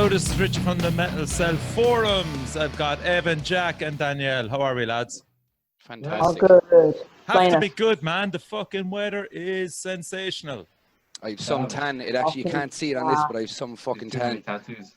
Hello, this is Richard from the Metal Cell Forums. I've got Evan, Jack, and Danielle. How are we, lads? Fantastic. Oh, good. Have to be good, man. The fucking weather is sensational. I have some tan. It actually, you can't see it on this, but I have some fucking tan. Tattoos.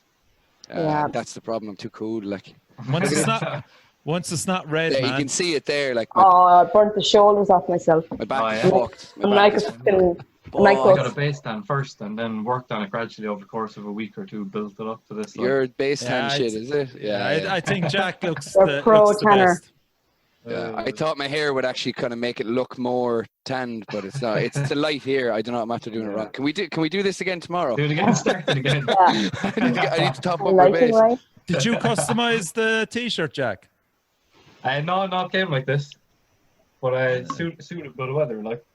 That's the problem. I'm too cool. Like Once it's not red, yeah, man. you can see it there. Like I burnt the shoulders off myself. my back is fucked. I'm like a fucking. I got a base tan first and then worked on it gradually over the course of a week or two, built it up to this. Your base tan shit, is it? Yeah. I think Jack looks pro the tanner. best. Yeah, I thought my hair would actually kind of make it look more tanned, but it's not. It's the light here. I don't know. I'm after doing it wrong. Can we do this again tomorrow? Do it again. Start it again. I need to top up my base. Right? Did you customize the T-shirt, Jack? No, it came like this, but I suited by the weather. Like,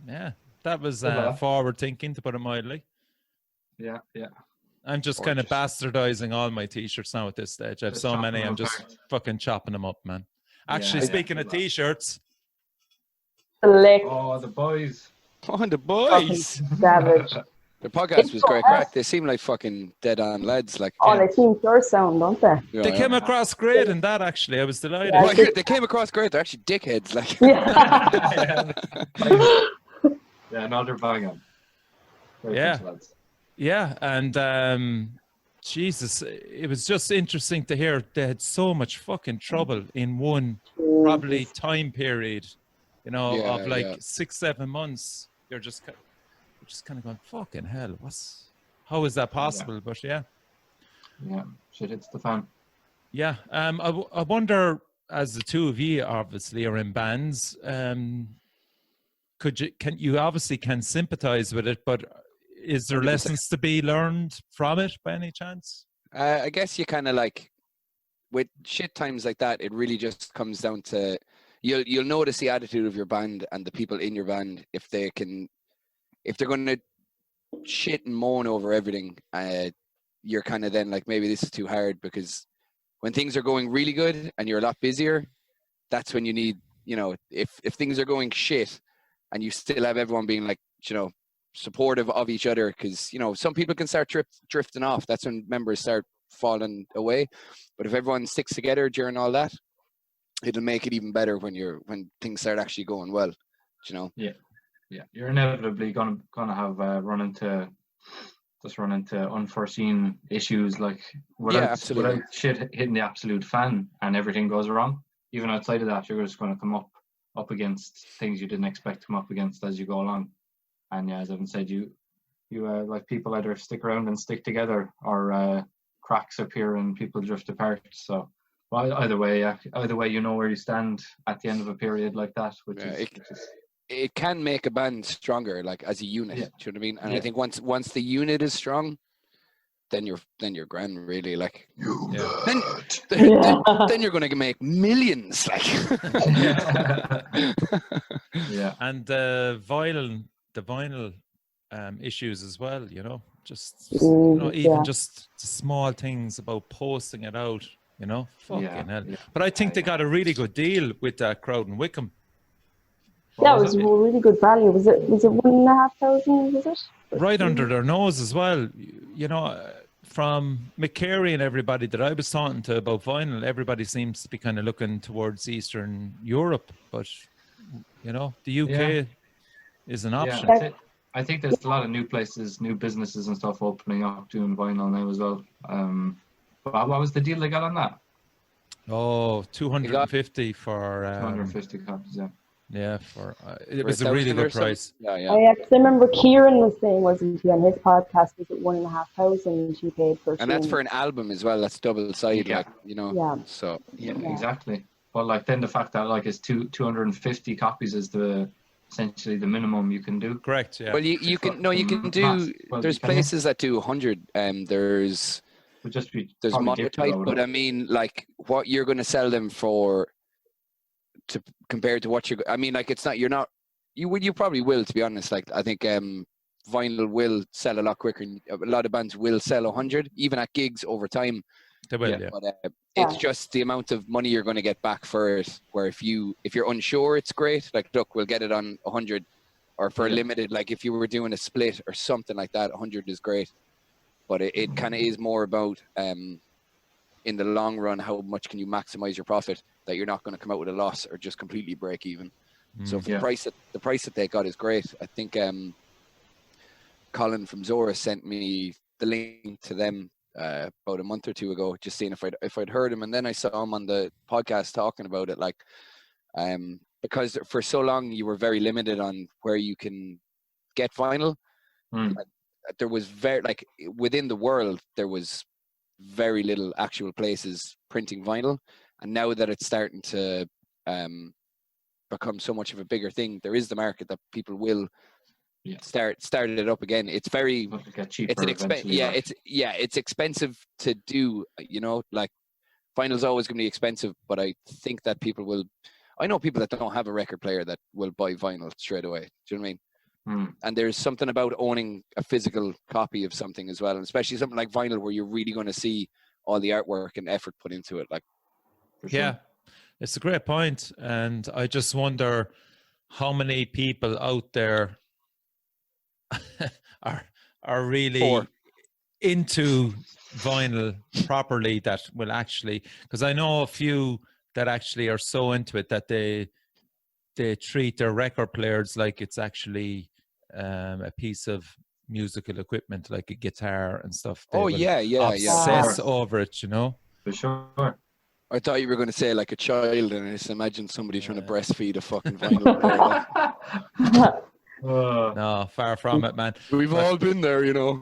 Yeah, that was forward thinking, to put it mildly. yeah. I'm just kind of bastardizing all my T-shirts now at this stage. I have so many. I'm just fucking chopping them up, man. Actually, speaking of T-shirts, Select. Oh, the boys. Oh, the boys. Savage. The podcast was great crack. They seem like fucking dead-on lads. Like, Oh, they seem pure sound, don't they? they came across great in that. Actually, I was delighted. Yeah. They came across great. They're actually dickheads. Like, Yeah, another bang on. Yeah, and Jesus, it was just interesting to hear they had so much fucking trouble in one probably time period, of like 6-7 months. You're just kind of going, fucking hell, how is that possible? Yeah. But Yeah, shit hits the fan. yeah. I wonder, as the two of you obviously are in bands, you obviously can sympathize with it, but is there lessons to be learned from it by any chance? I guess you kind of like, with shit times like that, it really just comes down to, you'll notice the attitude of your band and the people in your band. If they're going to shit and moan over everything, you're kind of then like, maybe this is too hard, because when things are going really good and you're a lot busier, that's when you need, if things are going shit and you still have everyone being like, supportive of each other, because some people can start drifting off. That's when members start falling away. But if everyone sticks together during all that, it'll make it even better when things start actually going well. Yeah, you're inevitably gonna have run into unforeseen issues, like without shit hitting the absolute fan and everything goes wrong. Even outside of that, you're just going to come up against things you didn't expect to come up against as you go along. And yeah, as Evan said, you like, people either stick around and stick together, or cracks appear and people drift apart. So, well, either way, you know where you stand at the end of a period like that, which is it can make a band stronger, like as a unit. Yeah. Do you know what I mean? And I think once the unit is strong, then you're grand, really. Like, then you're going to make millions. Like, yeah. And the vinyl issues as well, just even just small things about posting it out, fucking hell. Yeah. But I think they got a really good deal with that crowd in Wickham. Yeah, it was a really good value. Was it 1,500? Was it? Right under their nose as well. From McCary and everybody that I was talking to about vinyl, everybody seems to be kind of looking towards Eastern Europe, but the UK is an option. Yeah, I think there's a lot of new places, new businesses and stuff opening up doing vinyl now as well. But what was the deal they got on that? Oh, 250 for 250 copies, yeah. Yeah, it was a really good price. Yeah. I remember Kieran was saying, wasn't he, on his podcast, was it 1,500 he paid for? And that's for an album as well. That's double sided, Yeah. So Exactly. But like, then the fact that like it's 250 copies is essentially the minimum you can do. Correct. Yeah. Well, you can do. There's places that do 100. There's monotype, but I mean, like, what you're going to sell them for, compared to what it's not. You probably will, to be honest. Like, I think vinyl will sell a lot quicker. A lot of bands will sell 100, even at gigs over time. They will, yeah. But it's just the amount of money you're going to get back for it. Where if you're unsure, it's great. Like, look, we'll get it on 100, or for a limited. Like, if you were doing a split or something like that, 100 is great. but it kind of is more about in the long run, how much can you maximize your profit, that you're not going to come out with a loss or just completely break even. So if the price that they got is great, I think Colin from Zora sent me the link to them about a month or two ago, just seeing if I'd heard him, and then I saw him on the podcast talking about it, like because for so long you were very limited on where you can get vinyl. There was very, like, within the world there was very little actual places printing vinyl, and now that it's starting to become so much of a bigger thing, there is the market that people will start it up again. It's very, it's an it's expensive to do, you know, like vinyl's always going to be expensive, but I think that I know people that don't have a record player that will buy vinyl straight away. Do you know what I mean? And there's something about owning a physical copy of something as well, and especially something like vinyl where you're really going to see all the artwork and effort put into it. Like, it's a great point, and I just wonder how many people out there are really into vinyl properly, that will actually, because I know a few that actually are so into it that they treat their record players like it's actually a piece of musical equipment, like a guitar and stuff. They obsess over it, you know. For sure. I thought you were going to say like a child, and I just imagine somebody trying to breastfeed a fucking vinyl player. No, far from it, man. We've all been there, you know.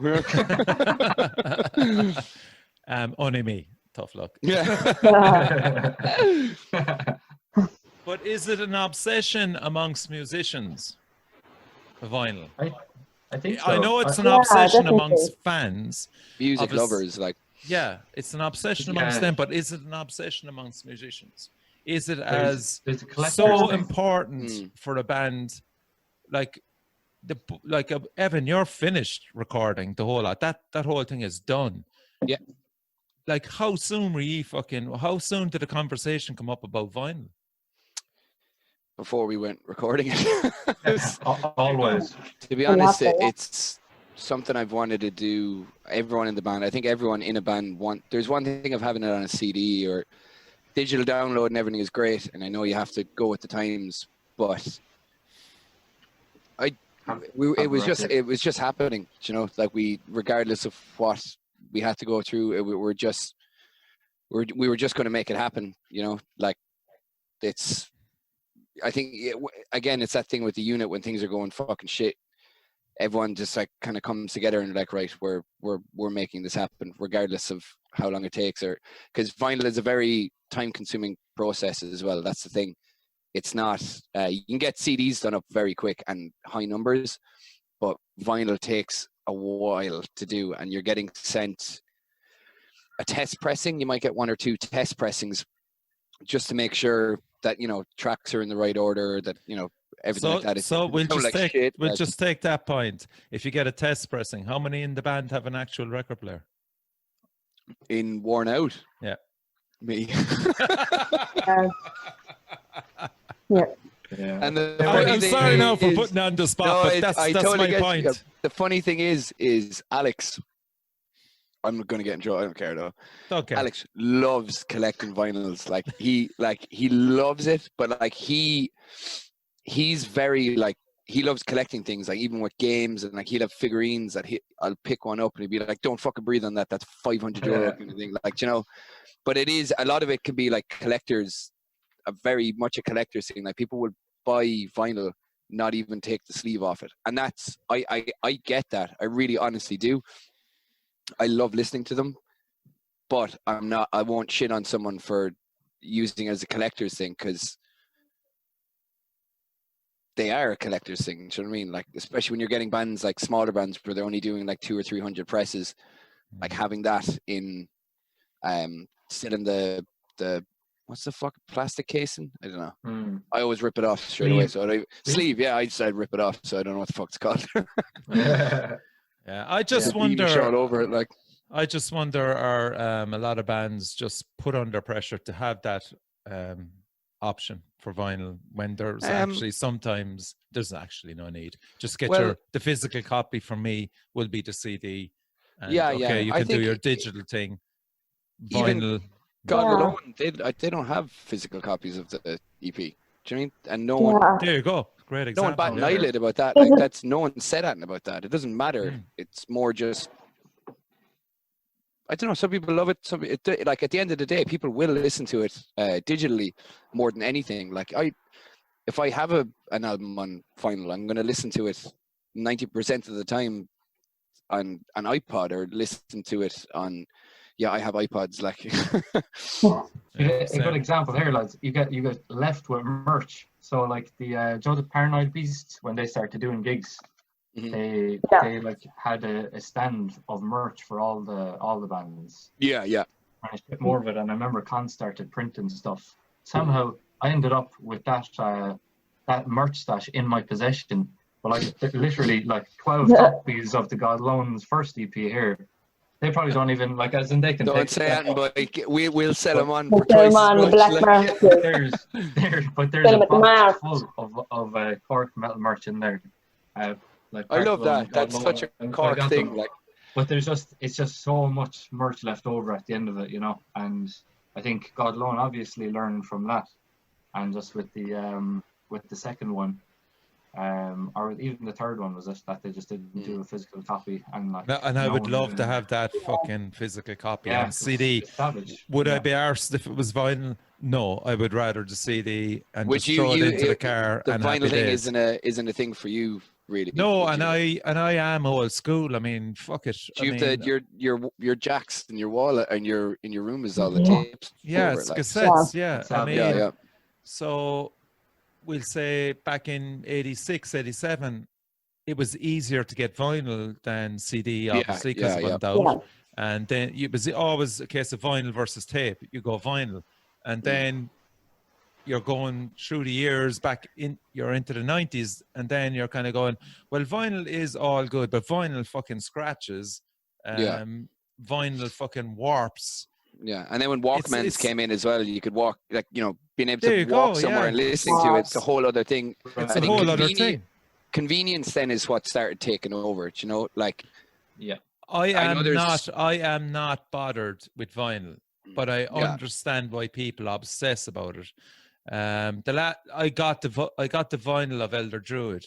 Only me. Tough luck. Yeah. But is it an obsession amongst musicians, vinyl? I think so. I know it's an obsession amongst fans. Music lovers, like. Yeah, it's an obsession amongst them, but is it an obsession amongst musicians? Is it as so important for a band? Like Evan, you're finished recording the whole lot. That whole thing is done. Yeah. Like, how soon did the conversation come up about vinyl? Before we went recording it. Always. To be honest, it's something I've wanted to do. Everyone in the band, I think everyone in a band there's one thing of having it on a CD or digital download and everything is great, and I know you have to go with the times, but it was just happening, you know, like regardless of what we had to go through, we were just going to make it happen, you know. Like, I think again, it's that thing with the unit when things are going fucking shit. Everyone just like kind of comes together and like, right, we're making this happen, regardless of how long it takes, or because vinyl is a very time-consuming process as well. That's the thing. It's not. You can get CDs done up very quick and high numbers, but vinyl takes a while to do, and you're getting sent a test pressing. You might get one or two test pressings just to make sure that, you know, tracks are in the right order, that, you know, everything like that. So we'll just take that point. If you get a test pressing, how many in the band have an actual record player? In Worn Out? Yeah. Me. Yeah. And I'm sorry now for putting on the spot, but that's totally my point. The funny thing is Alex, I'm going to get in trouble. I don't care though. Okay. Alex loves collecting vinyls. Like he loves it, but like he's very like, he loves collecting things, like even with games, and like he'll have figurines that I'll pick one up and he'd be like, don't fucking breathe on that. That's €500 kind of thing. Like, you know, but it is, a lot of it can be like collectors, very much a collector's thing. Like people will buy vinyl, not even take the sleeve off it. And that's, I get that. I really honestly do. I love listening to them, but I won't shit on someone for using it as a collector's thing, because they are a collector's thing. Do you know what I mean? Like, especially when you're getting bands like smaller bands where they're only doing like 200 or 300 presses, like having that in, still in the what's the fuck, plastic casing? I don't know. I always rip it off straight away. So sleeve, yeah, I decided to rip it off. So I don't know what the fuck it's called. Yeah, I just wonder. All over it, like. I just wonder, are a lot of bands just put under pressure to have that option for vinyl when there's actually sometimes there's actually no need. Just get the physical copy from me will be the CD. And, you can do your digital thing. Vinyl. God alone, they don't have physical copies of the EP. Do you mean? And no one. There you go. Great example. No one batted an eyelid about that. Like that's no one said anything about that. It doesn't matter. It's more just. I don't know. Some people love it. Like at the end of the day, people will listen to it digitally more than anything. Like if I have an album on vinyl, I'm going to listen to it 90% of the time on an iPod, or listen to it on. Yeah, I have iPods. Like a good example here, lads. You get left with merch. So like the Joe the Paranoid Beast, when they started doing gigs, they like had a stand of merch for all the bands. Yeah. And I shipped more of it, and I remember Con started printing stuff. Somehow I ended up with that merch stash in my possession. But like literally like 12 copies of the God Loan's first EP here. They probably don't even like, as in they can. Don't say that, but we'll sell them on for twice as much. Black market. There's a box full of Cork metal merch in there. Like I love that. That's such a Cork thing. Like, but it's just so much merch left over at the end of it, you know. And I think God Loan obviously learned from that, and just with the second one. Or even the third one was that they just didn't do a physical copy, and like. And I would love to have that fucking physical copy on CD. Would I be arsed if it was vinyl? No, I would rather the CD and just throw it into the car. The and vinyl thing isn't a thing for you, really. No, and I am old school. I mean, fuck it. You have your jacks in your wall and in your room is all the tapes. Yeah, it's cassettes. Yeah, I mean, yeah. So. We'll say back in 86, 87, it was easier to get vinyl than CD, obviously, because it went out. Yeah. And then it was always a case of vinyl versus tape. You go vinyl. And then you're going through the years you're into the 90s, and then you're kind of going, well, vinyl is all good, but vinyl fucking scratches. Vinyl fucking warps. Yeah, and then when Walkmans came in as well, you could walk, like, you know, being able to walk somewhere and listening to it's a whole other thing. It's a whole other thing. Convenience then is what started taking over, you know, like. Yeah. I am not bothered with vinyl, but I understand why people obsess about it. I got the vinyl of Elder Druid,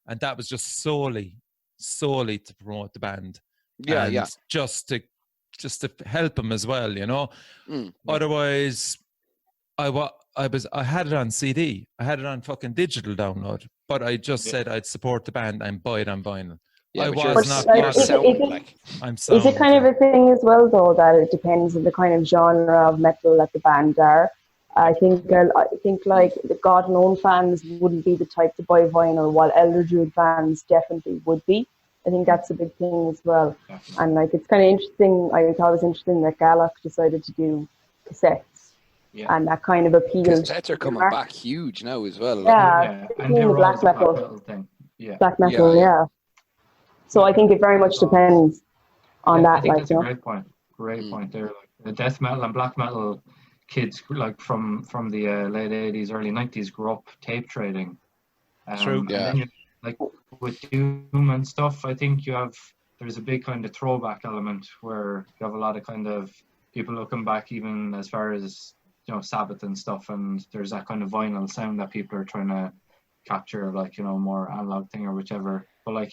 and that was just solely to promote the band. Yeah. Just to help him as well, you know. Otherwise, I had it on CD. I had it on fucking digital download, but I just said I'd support the band and buy it on vinyl. Yeah, I'm Is it kind of a thing as well, though, that it depends on the kind of genre of metal that the band are? I think like the God Known fans wouldn't be the type to buy vinyl, while Elder Druid fans definitely would be. I think that's a big thing as well. And like, it's kind of interesting. I thought it was interesting that Gallock decided to do cassettes, and that kind of appealed. Cassettes are coming back huge now as well. Yeah, and they were black metal thing. Yeah, black metal. Yeah. So I think it very much depends on that. I think that's a great point. Great point there. Like, the death metal and black metal kids, like from the late 80s, early 90s, grew up tape trading. True. Yeah. Like with Doom and stuff, I think there's a big kind of throwback element where you have a lot of kind of people looking back even as far as, you know, Sabbath and stuff, and there's that kind of vinyl sound that people are trying to capture, like, you know, more analog thing or whichever. But like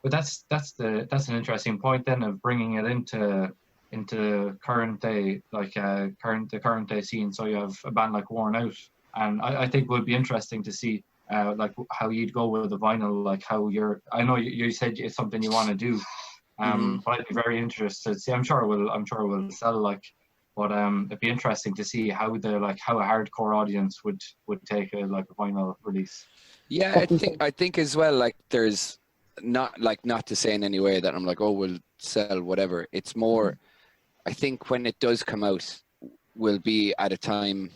that's an interesting point then of bringing it into current day, like the current day scene. So you have a band like Worn Out, and I think it would be interesting to see like how you'd go with the vinyl, like how I know you said it's something you want to do, but I'd be very interested to see. I'm sure it will sell, like, but it'd be interesting to see how a hardcore audience would take a vinyl release. Yeah, I think as well, like, there's not to say in any way that I'm like, oh, we'll sell whatever. It's more, I think when it does come out, will be at a time,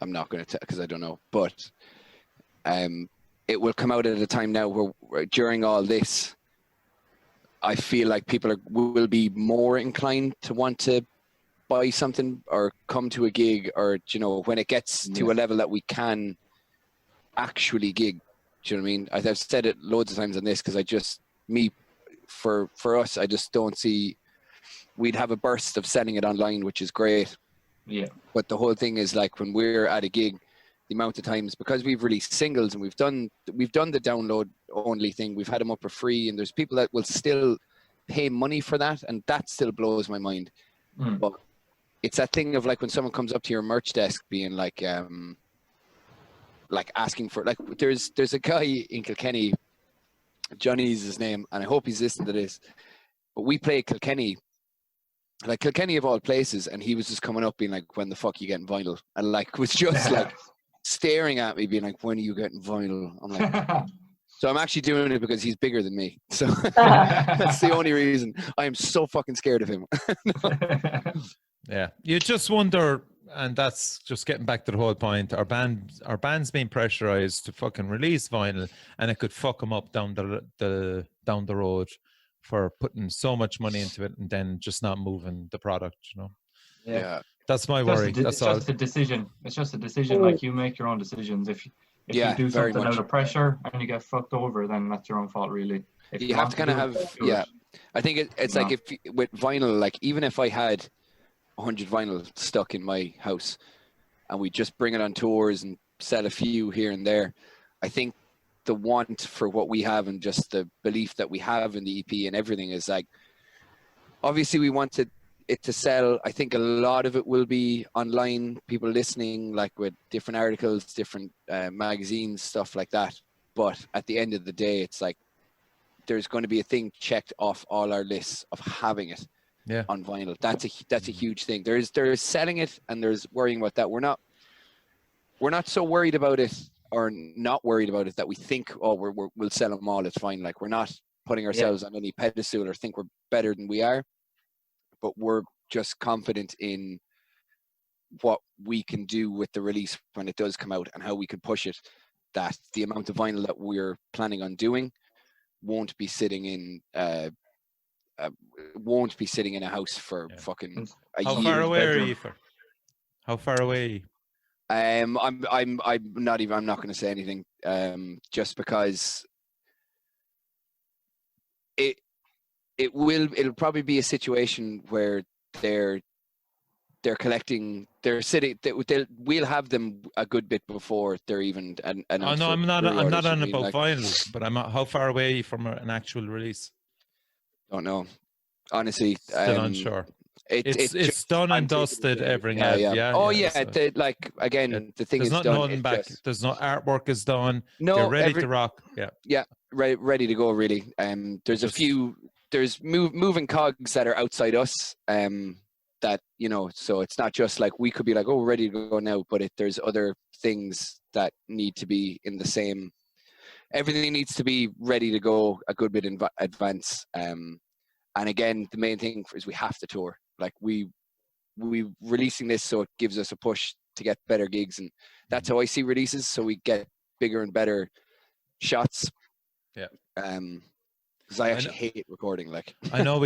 I'm not going to tell because I don't know, but it will come out at a time now where during all this, I feel like people will be more inclined to want to buy something or come to a gig, or, you know, when it gets to a level that we can actually gig. Do you know what I mean? I've said it loads of times on this because for us, I just don't see. We'd have a burst of selling it online, which is great. Yeah. But the whole thing is like when we're at a gig, the amount of times, because we've released singles and we've done the download only thing, we've had them up for free, and there's people that will still pay money for that, and that still blows my mind. But it's that thing of like when someone comes up to your merch desk being like asking for, like, there's a guy in Kilkenny, Johnny's his name, and I hope he's listening to this, but we play Kilkenny, like Kilkenny of all places, and he was just coming up being like, when the fuck you getting vinyl? And like was just like staring at me being like, when are you getting vinyl? I'm like, so I'm actually doing it because he's bigger than me, so that's the only reason. I am so fucking scared of him. Yeah, you just wonder, and that's just getting back to the whole point. Our band's being pressurized to fucking release vinyl, and it could fuck them up down the road for putting so much money into it and then just not moving the product. You know. Yeah. That's my worry. It's just a decision. It's just a decision. Like, you make your own decisions. If you do something out of pressure and you get fucked over, then that's your own fault, really. If you have to kind of have, I think it's like, if with vinyl, like even if I had 100 vinyl stuck in my house and we just bring it on tours and sell a few here and there, I think the want for what we have and just the belief that we have in the EP and everything is like, obviously we wanted it to sell. I think a lot of it will be online, people listening, like with different articles, different magazines, stuff like that. But at the end of the day, it's like there's going to be a thing checked off all our lists of having it on vinyl. That's a huge thing. There's selling it and there's worrying about that. We're not so worried about it, or not worried about it, that we think, oh, we'll sell them all, it's fine. Like, we're not putting ourselves on any pedestal or think we're better than we are. But we're just confident in what we can do with the release when it does come out and how we can push it, that the amount of vinyl that we're planning on doing won't be sitting in a house for fucking a year. How far away are you? How far away? I'm not going to say anything, just because it'll probably be a situation where they're collecting, we'll have them a good bit before they're even announced. Oh no, I'm not on about like, vinyl, but how far away from an actual release? Don't know, honestly. Still unsure. It's done and dusted, everything. Yeah. Oh yeah. So, the thing is done. Nothing back. There's no artwork is done. No, they're ready to rock. Yeah. Ready to go. Really. There's a few. There's moving cogs that are outside us. That, you know, so it's not just like we could be like, oh, we're ready to go now, but there's other things that need to be in the same. Everything needs to be ready to go a good bit in advance. And again, the main thing is we have to tour. Like, we releasing this, so it gives us a push to get better gigs, and that's how I see releases. So we get bigger and better shots. Yeah. Because I actually hate recording. Like, I know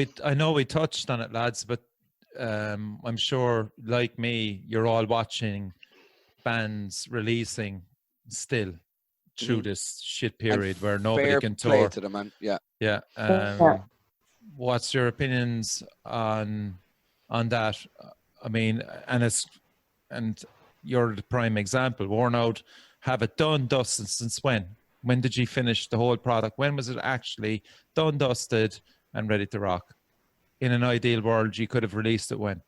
we touched on it, lads, but I'm sure, like me, you're all watching bands releasing still through this shit period where nobody can tour. To them, man. Yeah. What's your opinions on that? I mean, and you're the prime example. Worn Out, have it done, dusted since when? When did you finish the whole product? When was it actually done, dusted, and ready to rock? In an ideal world, you could have released it when?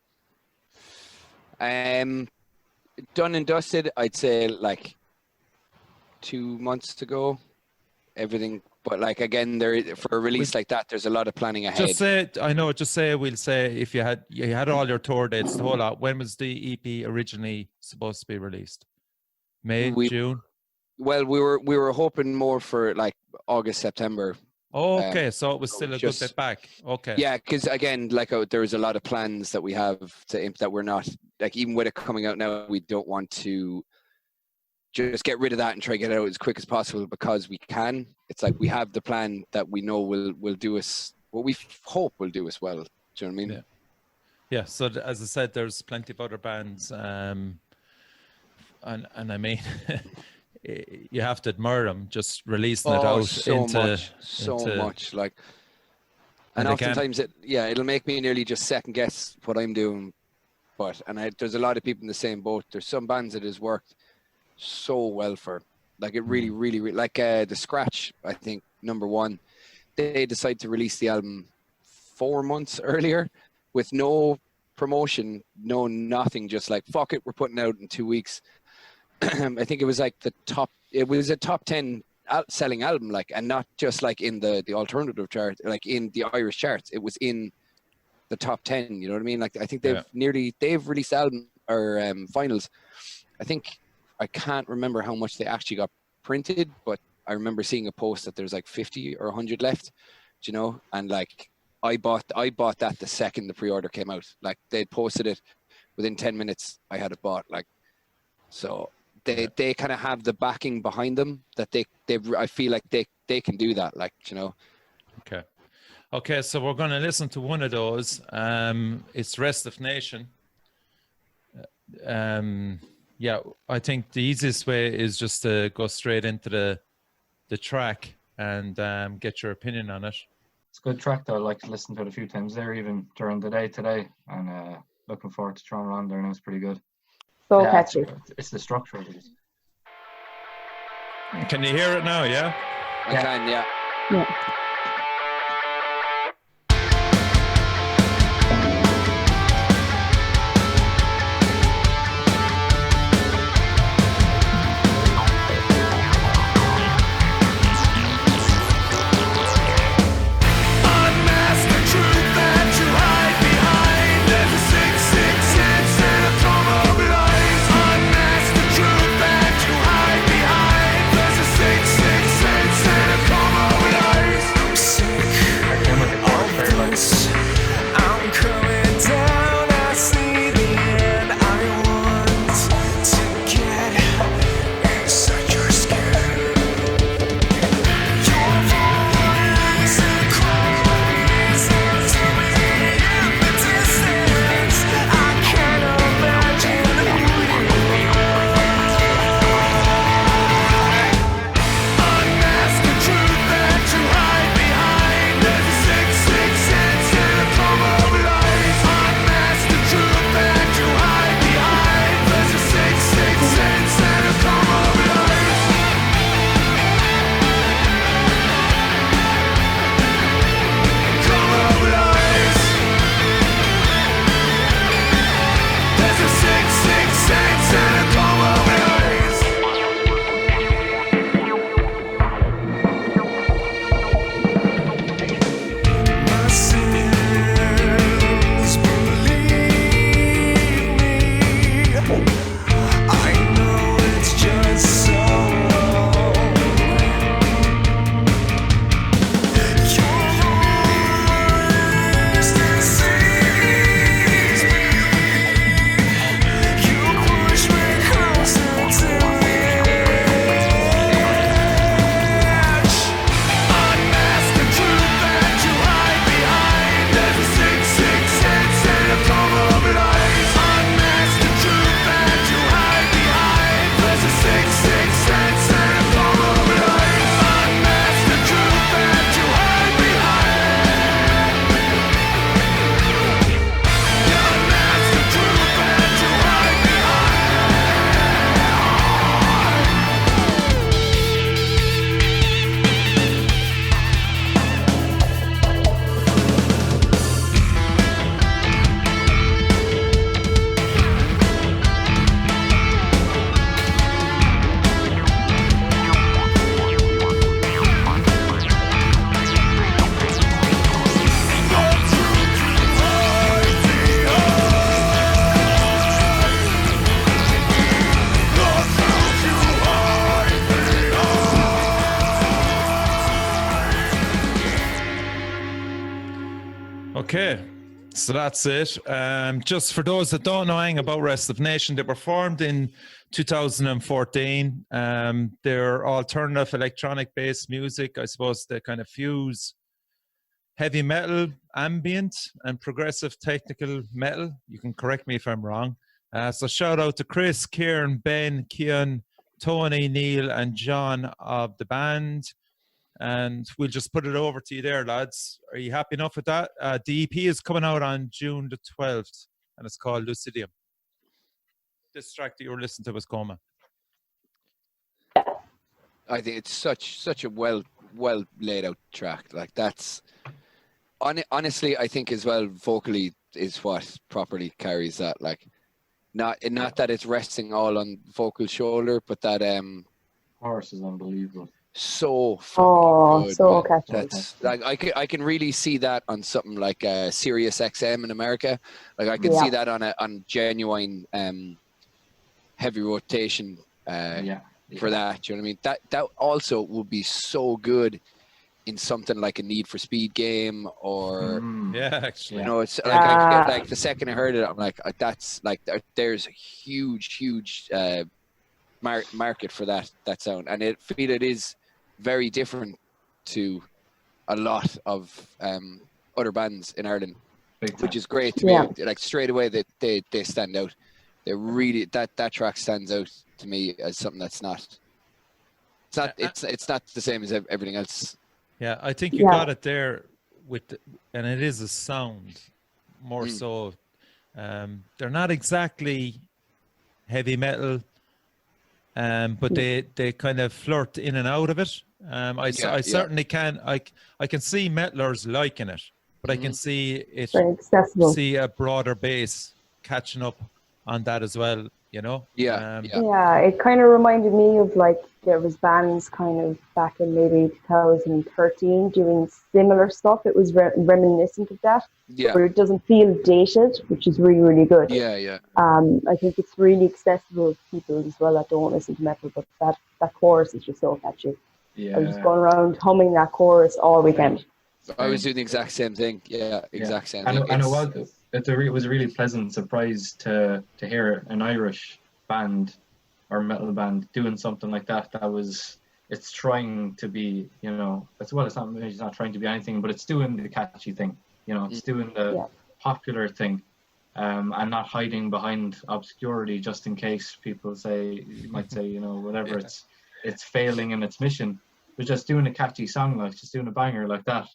Done and dusted, I'd say like 2 months ago. Everything, but like, again, for a release like that, there's a lot of planning ahead. We'll say if you had all your tour dates, the whole lot. When was the EP originally supposed to be released? May, June? Well, we were hoping more for like August, September. Oh, okay, so it was still a good bit back. Okay. Yeah, because again, like, there was a lot of plans that we have that we're not, like, even with it coming out now, we don't want to just get rid of that and try to get it out as quick as possible, because we can. It's like we have the plan that we know will do us what we hope will do us well. Do you know what I mean? Yeah. So as I said, there's plenty of other bands, and I mean, you have to admire them just releasing it out so much. Like, And oftentimes, it'll make me nearly just second guess what I'm doing. But there's a lot of people in the same boat. There's some bands that has worked so well for, like it really, really, like the Scratch. I think #1, they decided to release the album 4 months earlier with no promotion, no nothing. Just like fuck it, we're putting out in 2 weeks. I think it was like it was a top 10 selling album, like, and not just like in the alternative chart, like in the Irish charts. It was in the top 10. You know what I mean? Like I think they've released album or finals. I can't remember how much they actually got printed, but I remember seeing a post that there's like 50 or 100 left. You know, and like I bought that the second the pre-order came out. Like they posted it within 10 minutes. I had it bought. Like so. They kind of have the backing behind them that I feel like they can do that, like, you know. Okay, so we're going to listen to one of those. It's Restive Nation. I think the easiest way is just to go straight into the track and get your opinion on it. It's a good track though. I like to listen to it a few times there, even during the day today, and looking forward to throwing around there. And it's pretty good. So catchy. It's the structure of it. Can you hear it now? Yeah. I can. Yeah. Okay, so that's it. Just for those that don't know anything about Restive Nation, they were formed in 2014. They're alternative electronic-based music. I suppose they kind of fuse heavy metal, ambient, and progressive technical metal. You can correct me if I'm wrong. So shout out to Chris, Kieran, Ben, Kian, Tony, Neil, and John of the band. and we'll just put it over to you there, lads. Are you happy enough with that? The EP is coming out on June the 12th, and it's called Lucidium. This track that you were listening to was Coma. I think it's such a well laid out track. Like that's honestly, I think as well vocally is what properly carries that. Like not that it's resting all on vocal shoulder, but that chorus is unbelievable. So good, so catchy. That's like I can really see that on something like Sirius XM in America. Like I can see that on genuine heavy rotation for that. You know what I mean? That also would be so good in something like a Need for Speed game, or actually, you know, it's like like the second I heard it, I'm like, that's like there's a huge market for that sound, and I feel it is very different to a lot of other bands in Ireland, which is great to be like straight away that they stand out. They really that track stands out to me as something that's not. It's not the same as everything else. Yeah, I think you got it there with, and it is a sound more so. They're not exactly heavy metal, but they kind of flirt in and out of it. I certainly can. I can see metalers liking it, but I can see it. See a broader base catching up on that as well. You know. It kind of reminded me of like there was bands kind of back in maybe 2013 doing similar stuff. It was reminiscent of that, where it doesn't feel dated, which is really good. I think it's really accessible to people as well that don't listen to metal, but that chorus is just so catchy. I was just going around humming that chorus all weekend. I was doing the exact same thing. Exact same thing. And it was a really pleasant surprise to hear an Irish band or metal band doing something like that. It's trying to be, you know, it's not trying to be anything, but it's doing the catchy thing, you know, it's doing the popular thing, and not hiding behind obscurity just in case people might say, you know, whatever, it's failing in its mission, but just doing a catchy song, like just doing a banger like that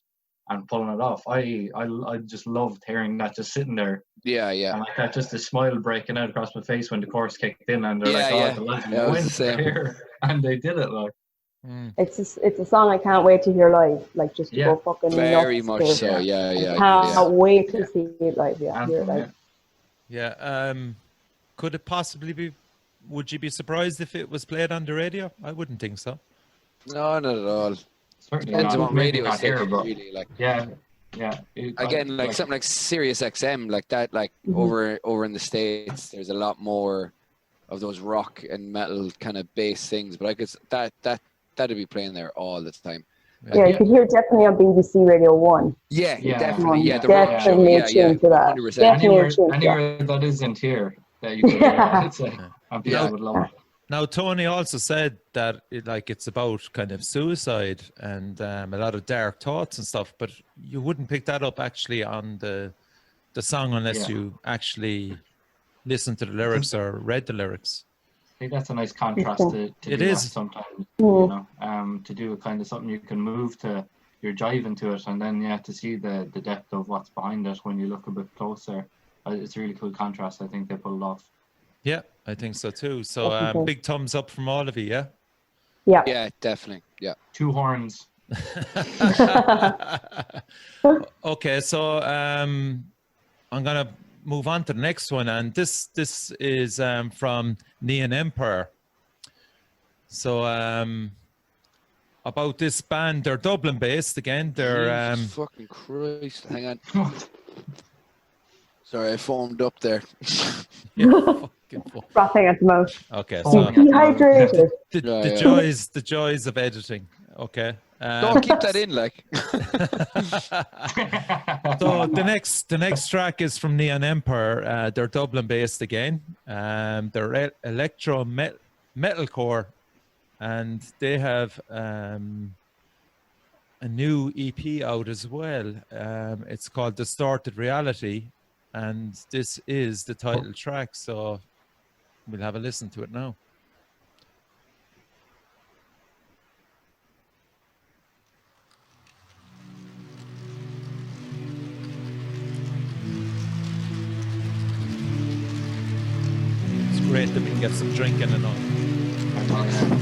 and pulling it off. I just loved hearing that, just sitting there. And like that, just a smile breaking out across my face when the chorus kicked in, and they're the lads went here, and they did it. Like it's a song I can't wait to hear live. Like just to go fucking very nuts. much so. I can't wait to see it live. Hear it live. Could it possibly be? Would you be surprised if it was played on the radio? I wouldn't think so. No, not at all. Certainly depends on what radio is here, but really. Like again, like something like Sirius XM, like that, like over in the States, there's a lot more of those rock and metal kind of bass things. But I guess that'd be playing there all the time. You could hear it definitely on BBC Radio 1. Definitely. The definitely rock show. A tune for that. 100%. Anywhere that isn't here, that you could hear. I would love it. Now, Tony also said that it's about kind of suicide and a lot of dark thoughts and stuff, but you wouldn't pick that up actually on the song unless you actually listened to the lyrics or read the lyrics. I think that's a nice contrast to it do is. that sometimes, you know, to do a kind of something you can move to, you're jiving to it, and then to see the depth of what's behind it when you look a bit closer. It's a really cool contrast. I think they pulled off. Yeah, I think so too. So big thumbs up from all of you, Yeah, definitely. Yeah. 2 horns. Okay, so I'm gonna move on to the next one, and this is from Neon Empire. So about this band, they're Dublin based again. They're Jesus fucking Christ, hang on. Sorry, I foamed up there. Frothing at the mouth. Okay, so dehydrated. The joys of editing. Okay. Don't keep that in, like. So the next track is from Neon Empire. They're Dublin based again. They're electro metalcore, and they have a new EP out as well. It's called Distorted Reality, and this is the title track. So we'll have a listen to it now. great that we can get some drinking and all.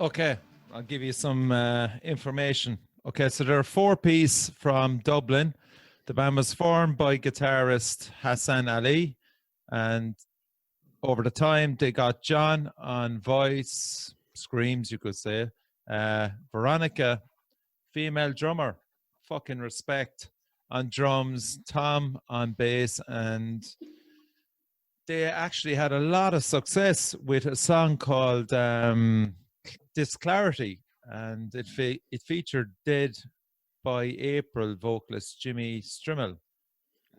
Okay, I'll give you some information. Okay, so they're a 4-piece from Dublin. The band was formed by guitarist Hassan Ali, and over the time they got John on voice, screams you could say, Veronica, female drummer, fucking respect, on drums, Tom on bass, and they actually had a lot of success with a song called This Clarity, and it featured Dead by April vocalist Jimmy Strimmel.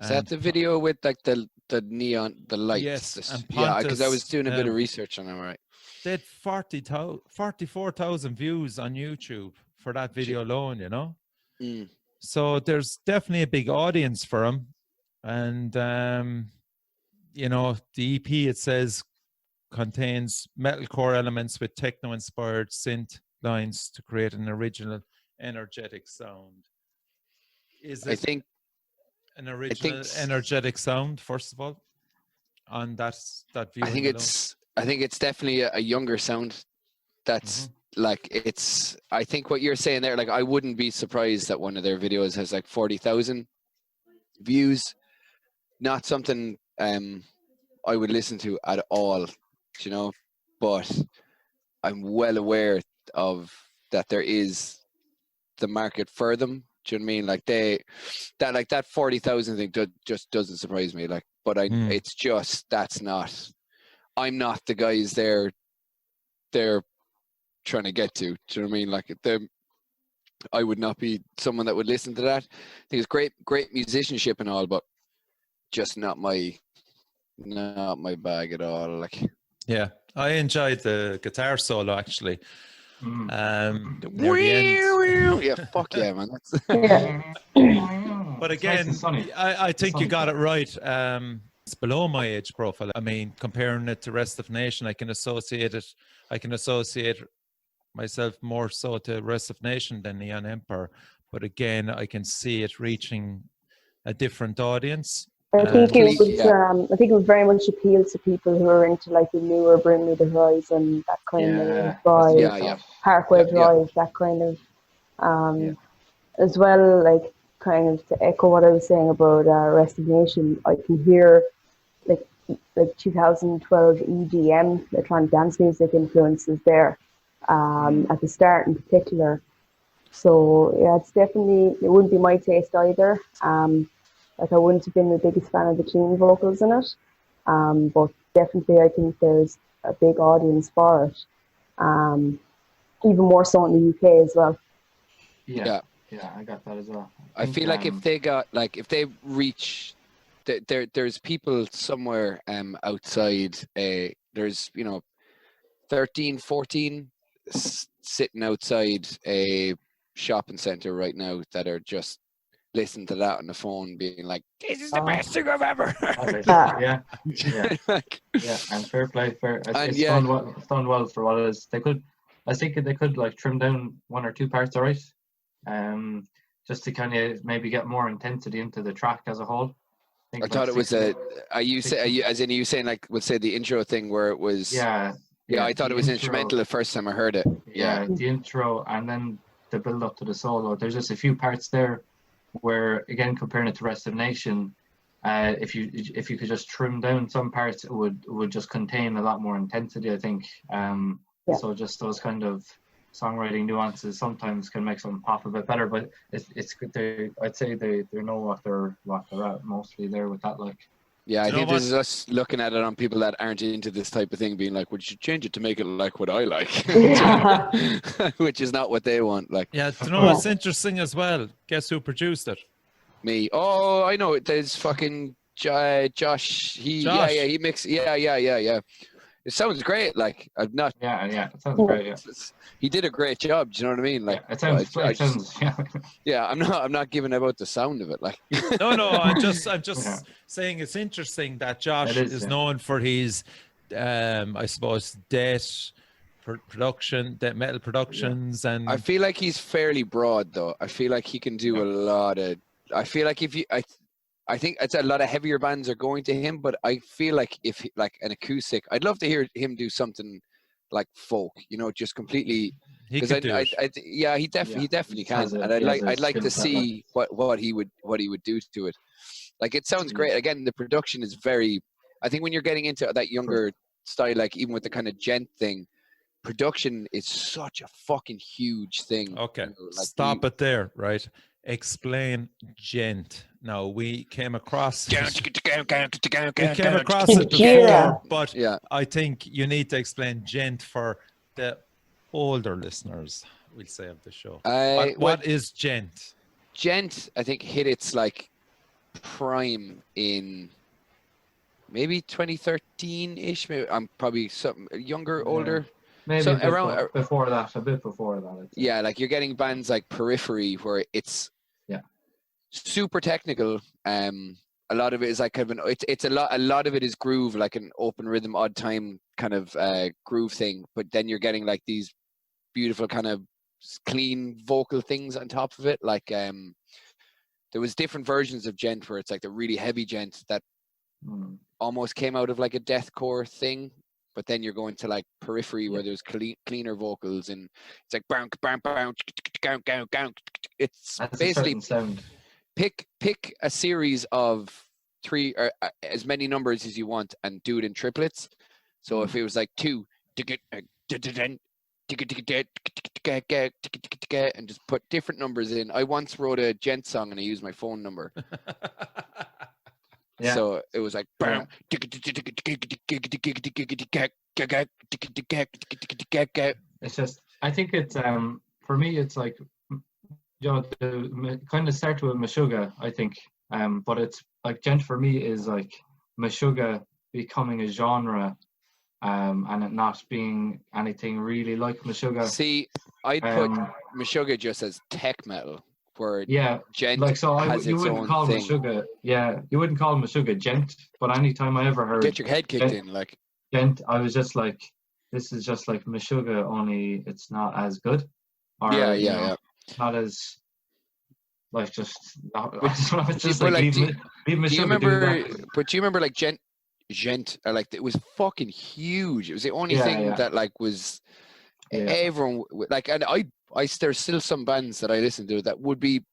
Is that the video with like the neon, the lights? Yes, and yeah, because I was doing a bit of research on it, right? They had 44,000 views on YouTube for that video alone, you know? Mm. So there's definitely a big audience for them. And, you know, the EP, it says, contains metalcore elements with techno-inspired synth lines to create an original, energetic sound. Is it an original, energetic sound, first of all, on that view? I think it's definitely a younger sound. That's like, it's, I think what you're saying there, like, I wouldn't be surprised that one of their videos has like 40,000 views. Not something I would listen to at all, you know, but I'm well aware of that there is the market for them. Do you know what I mean? Like that 40,000 thing just doesn't surprise me. Like, but it's just, I'm not the guys they're trying to get to. Do you know what I mean? Like, I would not be someone that would listen to that. I think it's great musicianship and all, but just not my bag at all. Like, yeah, I enjoyed the guitar solo actually. Yeah, fuck yeah, man. But again, I think you got it right. It's below my age profile. I mean, comparing it to Restive Nation, I can associate myself more so to Restive Nation than Neon Empire. But again, I can see it reaching a different audience. I think it would very much appeal to people who are into like the newer Bring Me the Horizon, that kind of vibe, Parkway Drive, that kind of, as well, like kind of to echo what I was saying about Restive Nation, I can hear like 2012 EDM, electronic dance music influences there, at the start in particular. So yeah, it wouldn't be my taste either. Like, I wouldn't have been the biggest fan of the clean vocals in it, but definitely I think there's a big audience for it, even more so in the UK as well. Yeah, I got that as well. I feel like if they reach, there's people somewhere outside, there's, 13, 14 sitting outside a shopping center right now that are just listen to that on the phone being like, this is the best thing I've ever heard. Yeah, and fair play. It's done well for what it is. I think they could like trim down 1 or 2 parts, alright, just to kind of maybe get more intensity into the track as a whole. I thought it was are you saying like, we'll say the intro thing where it was, I thought it was instrumental the first time I heard it. Yeah, the intro and then the build up to the solo. There's just a few parts there where, again, comparing it to Restive Nation, if you could just trim down some parts, it would just contain a lot more intensity, I think. So just those kind of songwriting nuances sometimes can make something pop a bit better. But it's good. I'd say they know what they're at mostly there with that. Like, yeah, I think this is us looking at it on people that aren't into this type of thing, being like, "Would you change it to make it like what I like?" Which is not what they want. Like, yeah, do you know what's interesting as well? Guess who produced it? Me. Oh, I know it. There's fucking Josh. Josh. He mixed. Yeah. It sounds great. Like, I'm not. Yeah. It sounds great. Yeah. He did a great job. Do you know what I mean? Like, it sounds. Yeah, I'm not giving about the sound of it. Like, no. I'm just saying it's interesting that Josh is known for his, I suppose, death metal productions, and I feel like he's fairly broad though. I feel like he can do a lot of. I feel like I think it's a lot of heavier bands are going to him, but I feel like if like an acoustic, I'd love to hear him do something like folk, you know, just completely. He could do it. Yeah, he definitely can, and I'd like to see what he would do to it. Like, it sounds great. Again, the production is very. I think when you're getting into that younger style, like even with the kind of gent thing, production is such a fucking huge thing. Okay, you know, like stop it there, right? Explain gent. Now, we came across it before, but I think you need to explain gent for the older listeners, we'll say, of the show. What is gent? Gent, I think, hit its like prime in maybe 2013-ish. Maybe I'm probably something younger, older. Maybe so around a bit before that. Yeah, like you're getting bands like Periphery, where it's super technical. A lot of it is like kind of it's a lot of it is groove, like an open rhythm, odd time kind of groove thing. But then you're getting like these beautiful kind of clean vocal things on top of it. Like there was different versions of gent where it's like the really heavy gent that almost came out of like a deathcore thing. But then you're going to like Periphery where there's cleaner vocals, and it's like bang bang bang. It's basically pick a series of 3 or as many numbers as you want and do it in triplets. So if it was like 2 and just put different numbers in. I once wrote a gent song and I used my phone number. So it was like it's just, I think it's for me it's like, you know, the kind of start with Meshuggah, I think, but it's like gent for me is like Meshuggah becoming a genre, and it not being anything really like Meshuggah. See, I'd put Meshuggah just as tech metal, where gent like, so has you its wouldn't own call thing. Meshuggah, you wouldn't call Meshuggah gent, but anytime I ever heard get your head kicked in, like gent, I was just like, this is just like Meshuggah, only it's not as good, or not as like just not, just like, leave Meshuggah. Do you remember like gent like it was fucking huge. It was the only thing that like was everyone like, and there's still some bands that I listen to that would be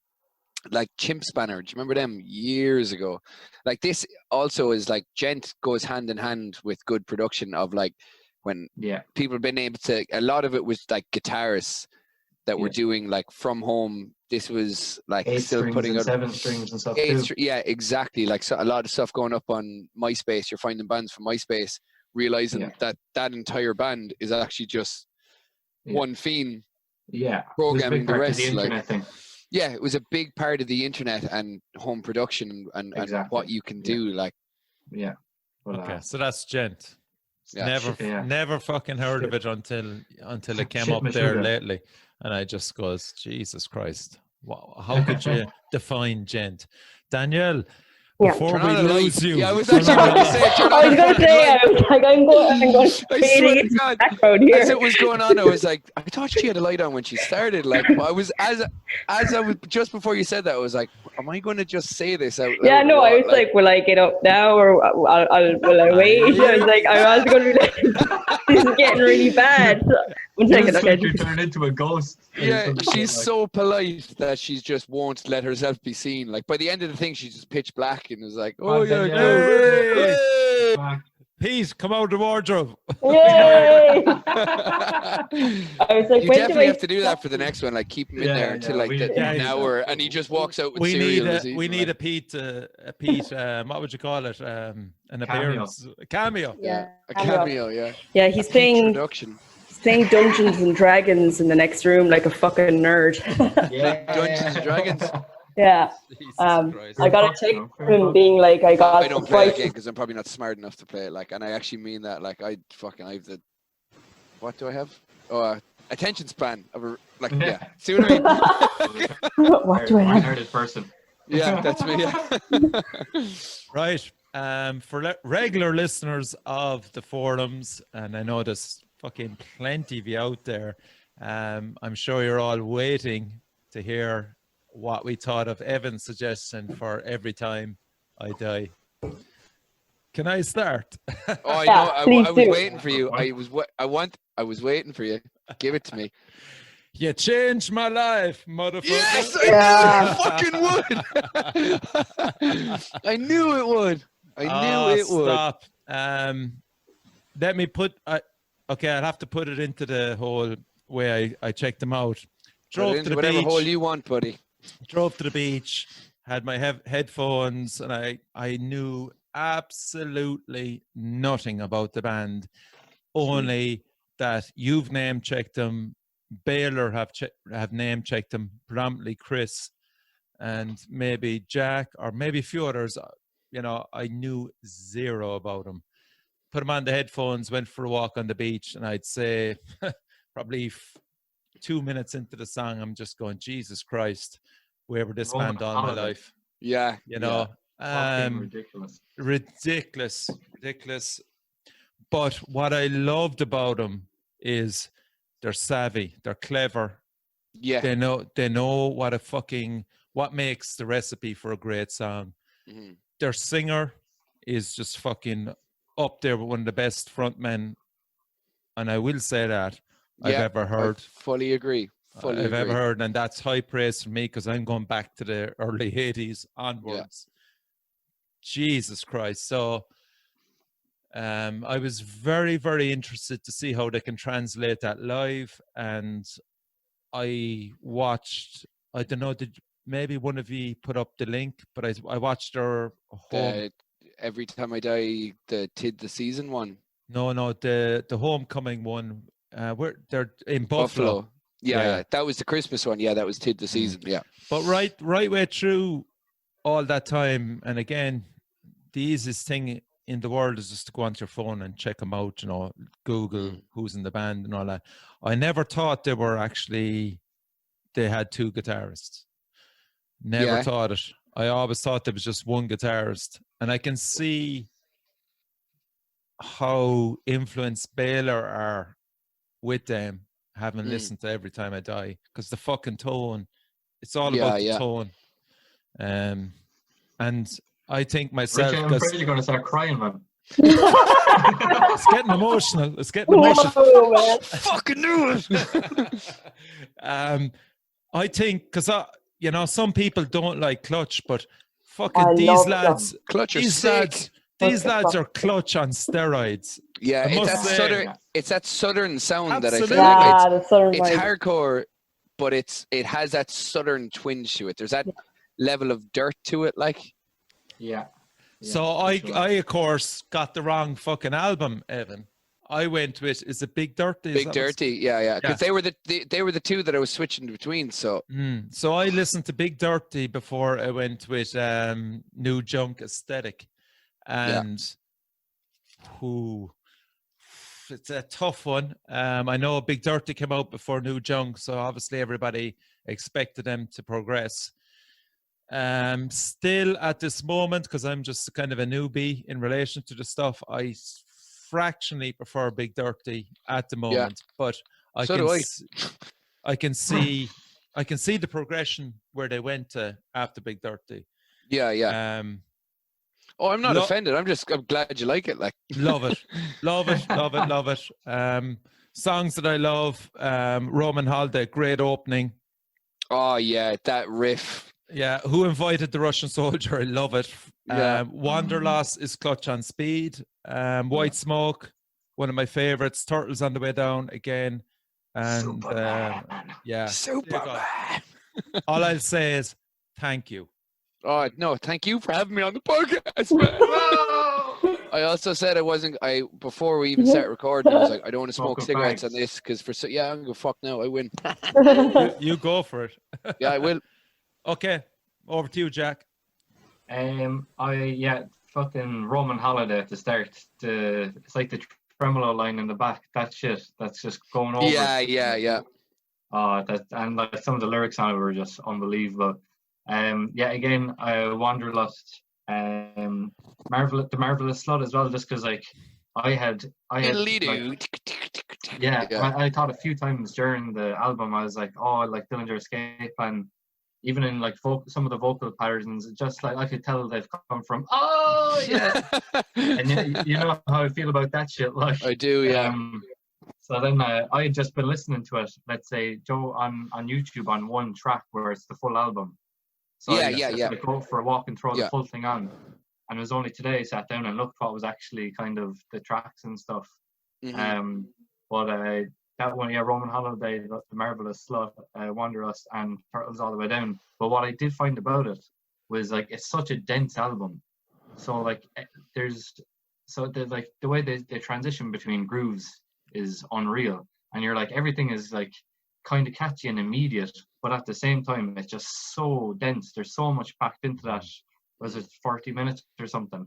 like Chimp Spanner. Do you remember them years ago? Like, this also is like gent goes hand in hand with good production of like when people have been able to, a lot of it was like guitarists that were doing like from home. This was like 8 still strings putting and out 7 strings and stuff too. Exactly. Like, so a lot of stuff going up on MySpace. You're finding bands from MySpace, realizing that entire band is actually just one fiend. Programming the rest. It was a big part of the internet and home production and what you can do. Like, okay, so that's gent. Never fucking heard of it until it came up there lately, and I just goes, Jesus Christ, wow, how could you define gent? Danielle, before we lose you, I was actually going to say, I was like, I'm going fading into the background here. As it was going on, I was like, I thought she had a light on when she started. Like, I was as I was just before you said that, I was like, am I going to just say this out loud? Yeah, no, I was like, will I get up now or will I wait? I was like, I was going to be like, this is getting really bad. One second, okay. You turned into a ghost. Yeah, she's so polite that she just won't let herself be seen. Like, by the end of the thing, she's just pitch black and is like, oh yeah, hey! Pete, come out of the wardrobe. Yay! I was like, you definitely have to do that for the next one. Like, keep him in there until like an hour, and he just walks out with cereal. We need a Pete. What would you call it? An appearance, a cameo. Yeah, a cameo. Yeah. Yeah, he's playing Dungeons and Dragons in the next room like a fucking nerd. Dungeons and Dragons. Yeah. I got a text from him being like, I don't play it again because I'm probably not smart enough to play it. Like, and I actually mean that. Like, I have the, what do I have? Oh, attention span of a, like, see what I mean? What do I have? Nerded person. Yeah, that's me. Yeah. Right. For regular listeners of the forums, and I know there's fucking plenty of you out there, I'm sure you're all waiting to hear what we thought of Evan's suggestion for Every Time I Die. Can I start? Oh, I know. I was waiting for you. I I was waiting for you. Give it to me. You changed my life, motherfucker. Yes, I knew it fucking would. I knew it would. I knew it would. Stop. Let me put. Okay, I'll have to put it into the whole way I checked them out. Drove to the whatever beach. hole you want, buddy. Drove to the beach. Had my headphones, and I knew absolutely nothing about the band. Only that you've name checked them. Baylor have name checked them, predominantly Chris, and maybe Jack, or maybe a few others. You know, I knew zero about them. Put them on the headphones, went for a walk on the beach, and I'd say probably 2 minutes into the song, I'm just going, Jesus Christ, where were this band all my life? Yeah, you know, ridiculous. But what I loved about them is they're savvy, they're clever. Yeah, they know what makes the recipe for a great song. Mm-hmm. Their singer is just fucking up there with one of the best frontmen, and I will say that I've ever heard. I fully agree. I've ever heard, and that's high praise for me because I'm going back to the early 80s onwards. Jesus Christ. So I was very, very interested to see how they can translate that live, and I watched, I don't know, maybe one of you put up the link, but I watched their home. Every Time I Die, the season one. No, the homecoming one. They're in Buffalo. Yeah, that was the Christmas one. Yeah, that was the season. Yeah, but right way through all that time, and again, the easiest thing in the world is just to go onto your phone and check them out. You know, Google who's in the band and all that. I never thought they had two guitarists. Never thought it. I always thought there was just one guitarist, and I can see how influenced Baylor are with them, having listened to Every Time I Die, because the fucking tone, it's all about the tone. And I think myself, Richard, I'm afraid you're going to start crying, man. It's getting emotional. Oh, fucking knew it. I think because some people don't like Clutch, but fucking these lads, these lads are Clutch on steroids. Yeah, it's that southern sound Absolutely. that I feel like it's hardcore, but it has that southern twinge to it. There's that level of dirt to it, like. Yeah. So I of course got the wrong fucking album, Evan. I went with, is it Big Dirty? Big Dirty, yeah. Because they were the two that I was switching between. So so I listened to Big Dirty before I went with New Junk Aesthetic, and it's a tough one. I know Big Dirty came out before New Junk, so obviously everybody expected them to progress. Still at this moment, because I'm just kind of a newbie in relation to the stuff, I fractionally prefer Big Dirty at the moment, but I can see the progression where they went to after Big Dirty. I'm not offended. I'm glad you like it. Like, love it. Songs that I love, Roman Holiday, great opening. Oh yeah, that riff. Yeah, Who Invited the Russian Soldier? I love it. Wanderlust is Clutch on Speed. White Smoke, one of my favorites. Turtles on the Way Down again. And Superman. All I'll say is thank you. Oh no, thank you for having me on the podcast, man. I also said before we even started recording, I was like, I don't want to smoke cigarettes on this because I'm gonna go fuck now. I win. you go for it. Yeah, I will. Okay, over to you, Jack. Fucking Roman Holiday at the start. It's like the tremolo line in the back. That shit. That's just going over. Yeah. And like some of the lyrics on it were just unbelievable. Again, Wanderlust. The Marvelous Slut as well, just because like I had I thought a few times during the album I was like, oh, like Dillinger Escape, and even in like some of the vocal patterns, just like I could tell they've come from and you know how I feel about that shit. Like I do, yeah. So then I had just been listening to it, let's say, Joe, on YouTube on one track where it's the full album. So I go for a walk and throw the full thing on. And it was only today I sat down and looked what was actually kind of the tracks and stuff. But that one, Roman Holiday, The Marvelous Slut, Wanderlust, and Turtles All the Way Down. But what I did find about it was like it's such a dense album. So like the way they transition between grooves is unreal, and you're like everything is like kind of catchy and immediate, but at the same time it's just so dense. There's so much packed into that. Was it 40 minutes or something?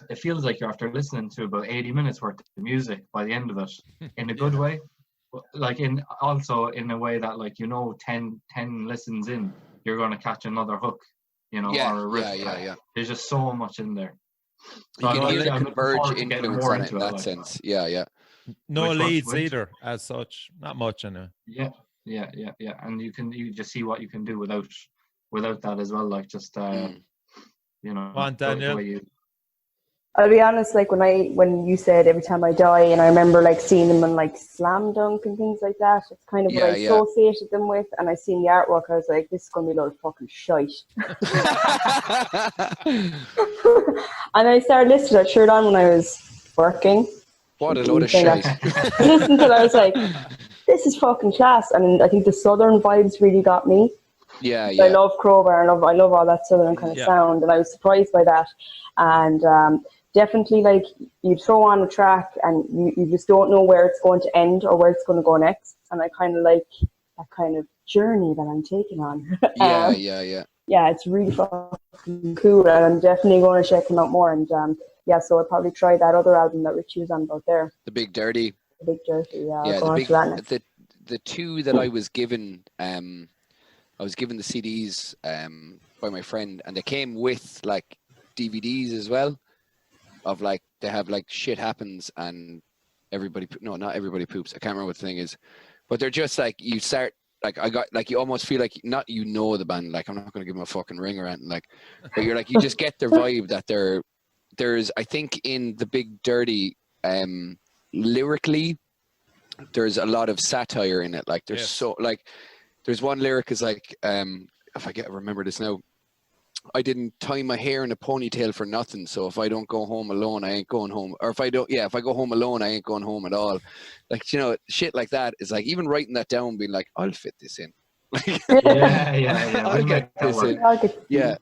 It feels like you're after listening to about 80 minutes worth of music by the end of it, in a good way, like in a way that like 10 listens in you're going to catch another hook, or a riff. There's just so much in there. So you can hear the converge influence on it in that sense. No leads either, as such. Not much in it. Yeah. And you just see what you can do without that as well. Like just Come on, Danielle. I'll be honest, like when you said Every Time I Die, and I remember like seeing them in like Slam Dunk and things like that. It's kind of what I associated them with, and I seen the artwork. I was like, this is gonna be a lot of fucking shite. And I started listening to that shirt on when I was working. What a load of shit! I listened to it. I was like, this is fucking class, and I think the southern vibes really got me. I love Crowbar, I love all that southern kind of sound, and I was surprised by that. And definitely, like, you throw on a track and you just don't know where it's going to end or where it's going to go next, and I kind of like that kind of journey that I'm taking on. Yeah, it's really fucking cool, and I'm definitely going to check them out more. And so I'll probably try that other album that Richie was on about there, The Big Dirty. The Big Dirty. The two that I was given, the CDs by my friend, and they came with like DVDs as well, of like they have like Shit Happens and not everybody poops. I can't remember what the thing is, but they're just like you start like I got like you almost feel like not the band, like I'm not gonna give them a fucking ring or anything, like, but you're like you just get their vibe that there's I think in The Big Dirty lyrically there's a lot of satire in it, like there's so like there's one lyric is like if I remember this now, I didn't tie my hair in a ponytail for nothing, so if I don't go home alone, I ain't going home. Or if I go home alone, I ain't going home at all. Like, shit like that is like, even writing that down, being like, I'll fit this in. I'll get this in. Yeah.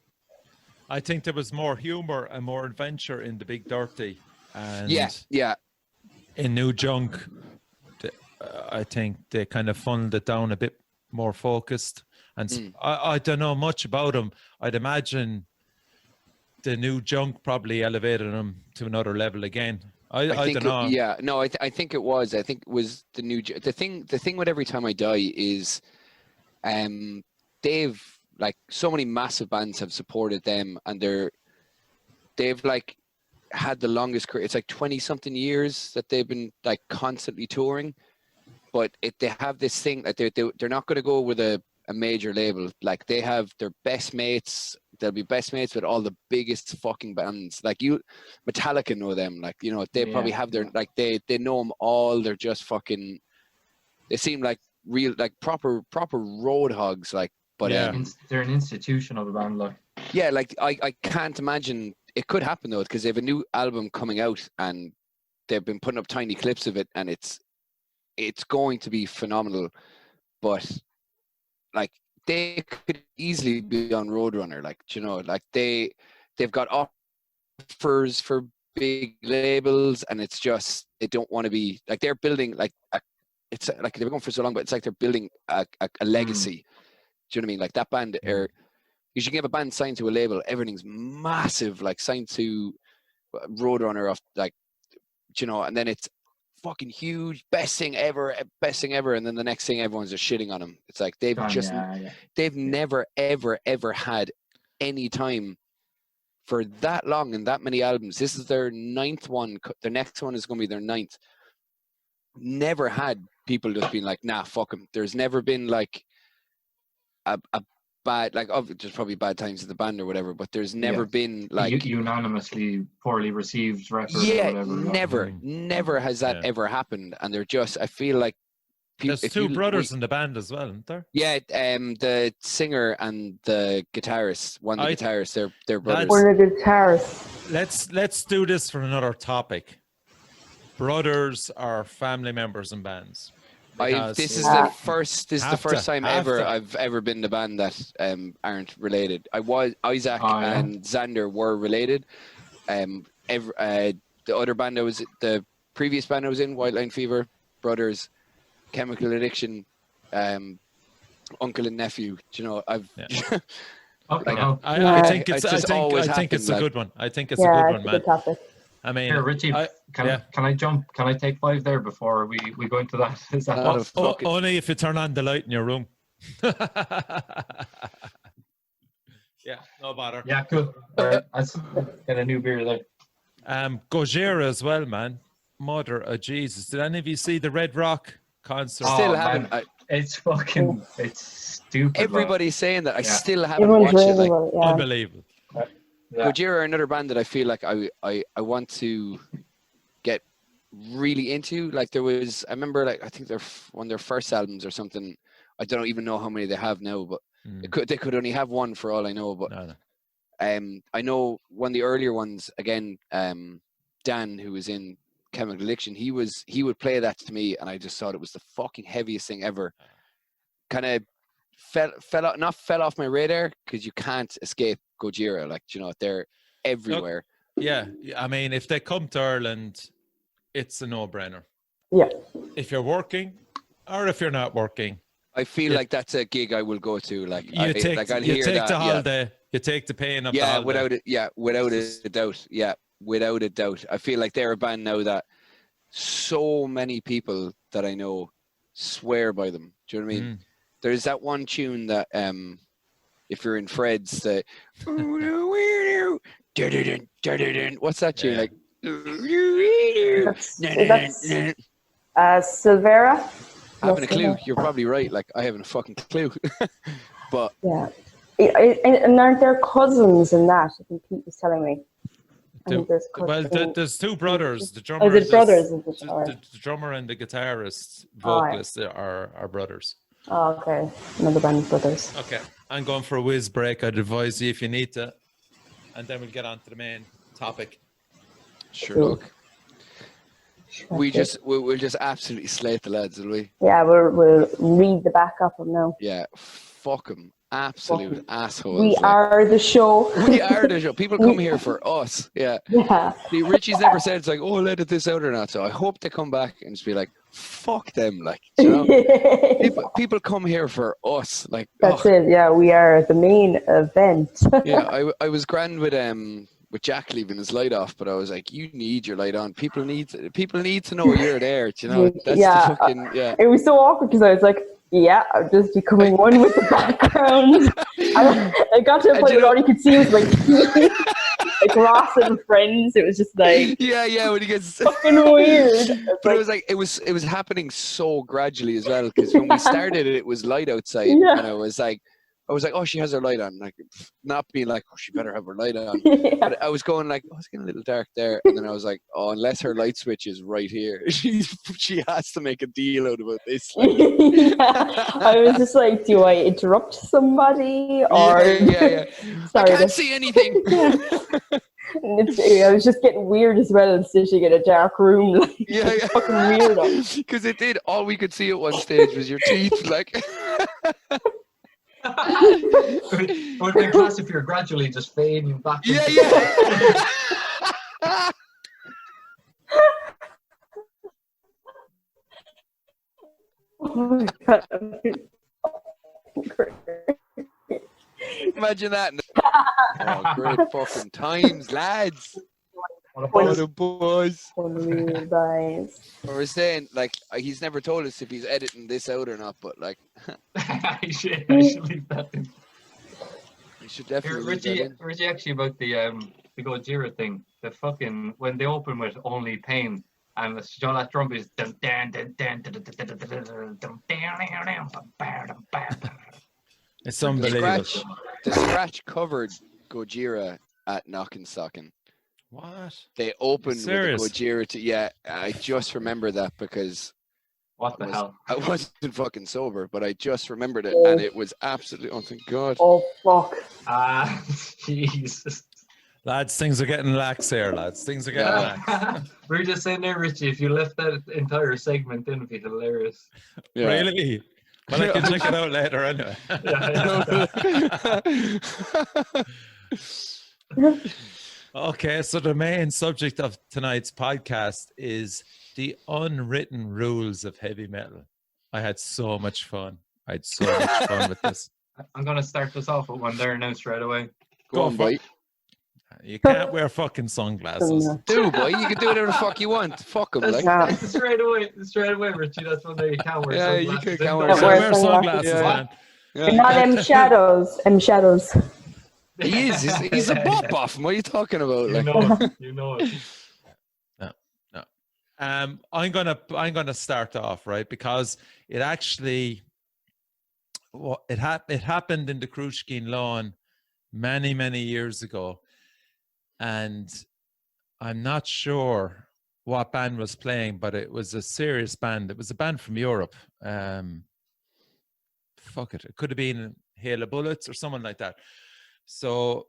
I think there was more humor and more adventure in The Big Dirty. And in New Junk, I think they kind of funneled it down a bit more focused. And I don't know much about him. I'd imagine the New Junk probably elevated him to another level again. I don't know. I think it was. I think it was the New the thing with Every Time I Die is, they've like so many massive bands have supported them, and they've like had the longest career. It's like 20-something years that they've been like constantly touring, but they have this thing that they're not going to go with a major label. Like they have their best mates. They'll be best mates with all the biggest fucking bands. Like Metallica know them. Like, they probably have their, like they know them all. They're just fucking, they seem like real, like proper road hogs. Like, but they're an institution of the band. Like, like I can't imagine it could happen though, because they have a new album coming out and they've been putting up tiny clips of it, and it's going to be phenomenal. But like they could easily be on Roadrunner, like, like they've got offers for big labels, and it's just they don't want to be like they're building like it's like they've been going for so long, but it's like they're building a legacy. Do you know what I mean? Like that band, or you should get a band signed to a label, everything's massive, like signed to Roadrunner of like, and then it's fucking huge, best thing ever, and then the next thing everyone's just shitting on them. It's like they've never ever had any time for that long and that many albums. This is their 9th one. Their next one is going to be their 9th. Never had people just being like, nah, fuck them. There's never been like a bad, like there's probably bad times in the band or whatever, but there's never been like unanimously poorly received record or whatever. Never has that ever happened. And they're just, I feel like there's two brothers in the band as well, isn't there? Yeah, the singer and the guitarist, guitarist, they're brothers. We're the guitarists. Let's do this for another topic. Brothers are family members in bands. This is the first time ever I've ever been in a band that aren't related. Isaac and Xander were related. The other band the previous band I was in, White Line Fever, brothers, Chemical Addiction, uncle and nephew. Do you know, I think it's a good one. I think it's a good one, man. Good topic. I mean, here, Richie, can I jump? Can I take 5 there before we go into that? Is that possible? Only if you turn on the light in your room. Yeah, no bother. Yeah, cool. Right. I get a new beer there. Gojira as well, man. Mother of Jesus. Did any of you see the Red Rock concert? Still haven't. It's fucking, it's stupid. Everybody's saying that. I still haven't watched it. Like, unbelievable. Yeah. Gojira are another band that I feel like I want to get really into. Like there was, I remember, like I think they're one of their first albums or something. I don't even know how many they have now, but they could only have one for all I know. But I know one of the earlier ones again. Dan, who was in Chemical Addiction, he would play that to me, and I just thought it was the fucking heaviest thing ever. Kind of fell off my radar because you can't escape Gojira. Like, you know, they're everywhere. Yeah, I mean, if they come to Ireland, it's a no-brainer. Yeah. If you're working or if you're not working, I feel like that's a gig I will go to. Like, you take the holiday, you take the pain of the holiday. Without a doubt. Yeah, without a doubt. I feel like they're a band now that so many people that I know swear by them. Do you know what I mean? There's that one tune that if you're in Fred's, what's that tune? Like, Silvera. I haven't a clue. You're probably right. Like, I haven't a fucking clue. But yeah, and aren't there cousins in that? I think Pete was telling me. There's two brothers. The drummer, the drummer and the guitarist, vocalist are brothers. Oh, okay. Another band of brothers. Okay, I'm going for a whiz break. I'd advise you if you need to, and then we'll get on to the main topic. Sure. Look, we'll just absolutely slate the lads, will we? Yeah, we'll read the back up of them now. Yeah, fuck them. Absolute assholes. We are the show. We are the show. People come here for us. Yeah. Yeah. See, Richie's never said it's like, oh, I'll edit this out or not. So I hope they come back and just be like, fuck them. Like, you know, people come here for us. Like, that's it. Yeah, we are the main event. Yeah, I was grand with Jack leaving his light off, but I was like, you need your light on. People need to know you're there. You know, that's the fucking It was so awkward because I was like, yeah, I'm just becoming one with the background. I got to a point where all you could see was like Ross and Friends. It was just like when he gets fucking weird. But it was happening so gradually as well, because when we started it was light outside, and I was like, oh, she has her light on. Like, not being like, oh, she better have her light on. Yeah. But I was going like, oh, it's getting a little dark there. And then I was like, oh, unless her light switch is right here, she has to make a deal out about this. Like. I was just like, do I interrupt somebody? Or Sorry, I can't see anything. I was just getting weird as well and sitting in a dark room. Like, fucking weird. Because it did. All we could see at one stage was your teeth. Like. It would have been class if you're gradually just fading back. Yeah. Oh my God. Imagine that. Oh, great fucking times, lads. What a boys. I was saying, like, he's never told us if he's editing this out or not, but like, I should leave that in. You should definitely leave that in. Richie, actually, about the Gojira thing, the fucking, when they open with Only Pain, and the John that drum is It's unbelievable. The Scratch covered Gojira at Knockin' What? They opened with a Serious? Gojira I just remember that because What the hell? I wasn't fucking sober, but I just remembered it, and it was absolutely. Oh, thank God. Oh fuck. Jesus. Lads, things are getting lax here, lads. Things are getting lax. We're just saying there, Richie, if you left that entire segment in, it'd be hilarious. Yeah. Really? Well, I can check it out later anyway. Okay, so the main subject of tonight's podcast is the unwritten rules of heavy metal. I had so much fun. I had so much fun with this. I'm going to start this off with one there now straight away. Go on, boy. You can't wear fucking sunglasses. Do, boy. You can do whatever the fuck you want. Fuck them, like. Straight away, Richie. That's one there you can't wear sunglasses. You can't wear sunglasses, man. You're not shadows. He is. He's a bop off him. What are you talking about? You know it. No. I'm gonna start off, right, because it actually it happened in the Cruiskeen lawn many years ago, and I'm not sure what band was playing, but it was a serious band. It was a band from Europe. It could have been Hail of Bullets or someone like that. So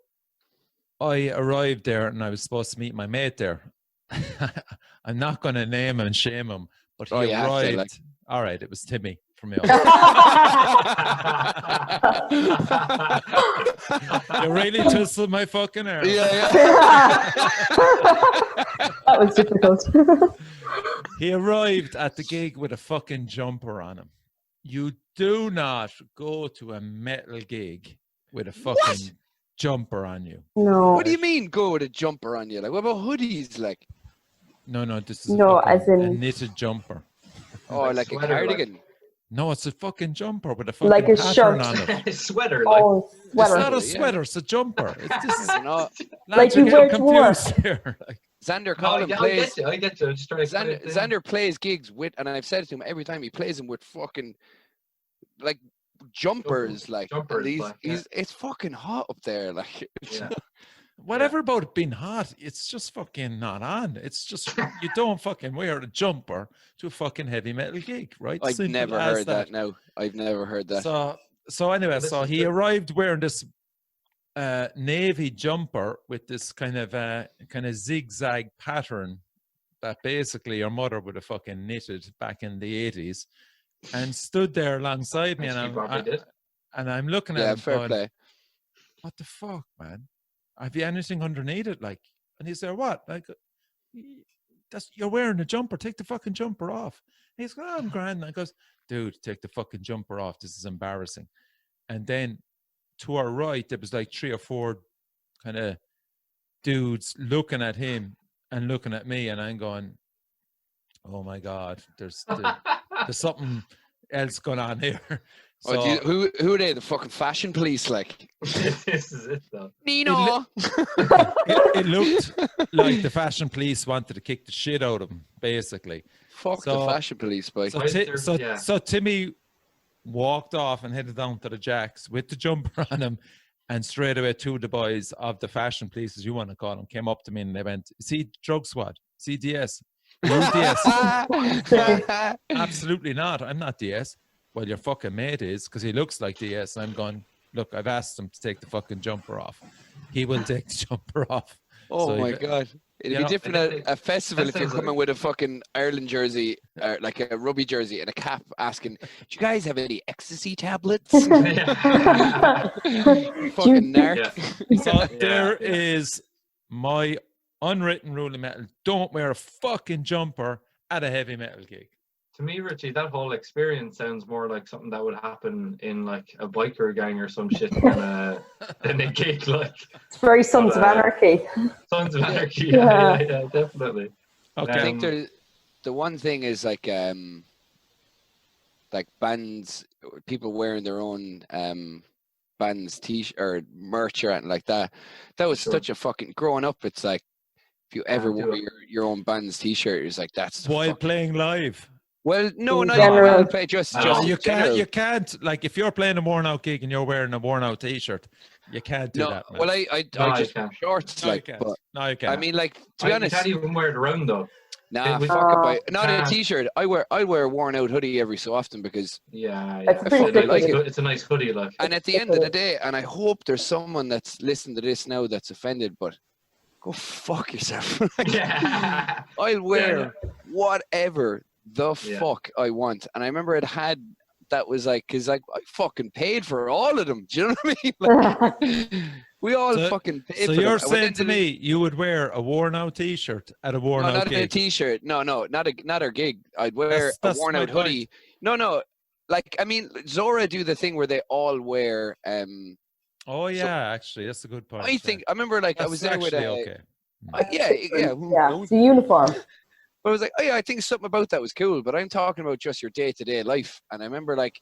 I arrived there and I was supposed to meet my mate there. I'm not going to name him and shame him, but he arrived. All right, it was Timmy from me. You really twisted my fucking hair. Yeah. That was difficult. He arrived at the gig with a fucking jumper on him. You do not go to a metal gig with a fucking jumper on you. No. What do you mean go with a jumper on you? Like, what about hoodies? Like, no, this is as in a knitted jumper. Oh, like a cardigan. No, it's a fucking jumper with a fucking like a pattern shirt on it. A sweater. Oh, sweater. It's not a sweater, it's a jumper. This is not like you wear to work. Here. Xander Collin plays. I get you. Just trying to Xander plays gigs with, and I've said it to him every time, he plays them with fucking like jumpers, it's fucking hot up there, like. Whatever about it being hot, it's just fucking not on. It's just you don't fucking wear a jumper to a fucking heavy metal gig, right? I've never heard that. No, I've never heard that. So anyway, so he arrived wearing this navy jumper with this kind of zigzag pattern that basically your mother would have fucking knitted back in the 80s, and stood there alongside me, and I'm looking at him going, play. What the fuck, man? Have you anything underneath it? Like, and he's there, what? Like, you're wearing a jumper. Take the fucking jumper off. And he's going, I'm grand. And I goes, dude, take the fucking jumper off. This is embarrassing. And then to our right, there was like 3 or 4 kind of dudes looking at him and looking at me, and I'm going, oh my God, there's something else going on here. So, who are they? The fucking fashion police, like. This is it, though. Nino. It looked like the fashion police wanted to kick the shit out of him, basically. Fuck the fashion police, boy. So Timmy walked off and headed down to the Jacks with the jumper on him, and straight away 2 of the boys of the fashion police, as you want to call them, came up to me and they went, "See drug squad? See DS? Who's DS?" Absolutely not. I'm not DS. Well, your fucking mate is, because he looks like DS. And I'm going, look, I've asked him to take the fucking jumper off. He will take the jumper off. Oh, so my God. It'd be different at a festival if you're coming with a fucking Ireland jersey, or like a rugby jersey and a cap asking, do you guys have any ecstasy tablets? Fucking narc. So there is my unwritten rule of metal. Don't wear a fucking jumper at a heavy metal gig. To me, Richie, that whole experience sounds more like something that would happen in like a biker gang or some shit than a gig. Like, it's very Sons of Anarchy. Sons of Anarchy, yeah, definitely. Okay. I think the one thing is like bands, people wearing their own bands t-shirt or merch or anything like that. That was such a fucking, growing up, it's like if you ever wore your own band's t-shirt, it's like that's while playing live. Well, no, In not general. even well paid. Just you in general. you can't like if you're playing a worn out gig and you're wearing a worn out t-shirt, you can't do that, man. Well, I just wear shorts, no, like, you can't. but No, you can't. I mean, like, to be honest, you can't even wear it around though. Nah, We- fuck it, boy. you Not a can't. t-shirt. I wear a worn out hoodie every so often because It's pretty fucking like it. It's a nice hoodie, like. And at the end of the day, and I hope there's someone that's listening to this now that's offended, but go fuck yourself. Yeah. I'll wear whatever the Yeah. fuck I want. And I remember it had that was like, because like I fucking paid for all of them. Do you know what I mean? Like, we all fucking paid So for you're them. saying to me you would wear a worn out t-shirt at a worn out not gig? a t-shirt. No, not a gig. I'd wear That's a worn out my hoodie. No. Like, I mean, Zora do the thing where they all wear Oh yeah, actually, that's a good point. I think I remember like I was there with okay. Yeah, yeah. it's a uniform. But I was like, oh yeah, I think something about that was cool. But I'm talking about just your day-to-day life. And I remember like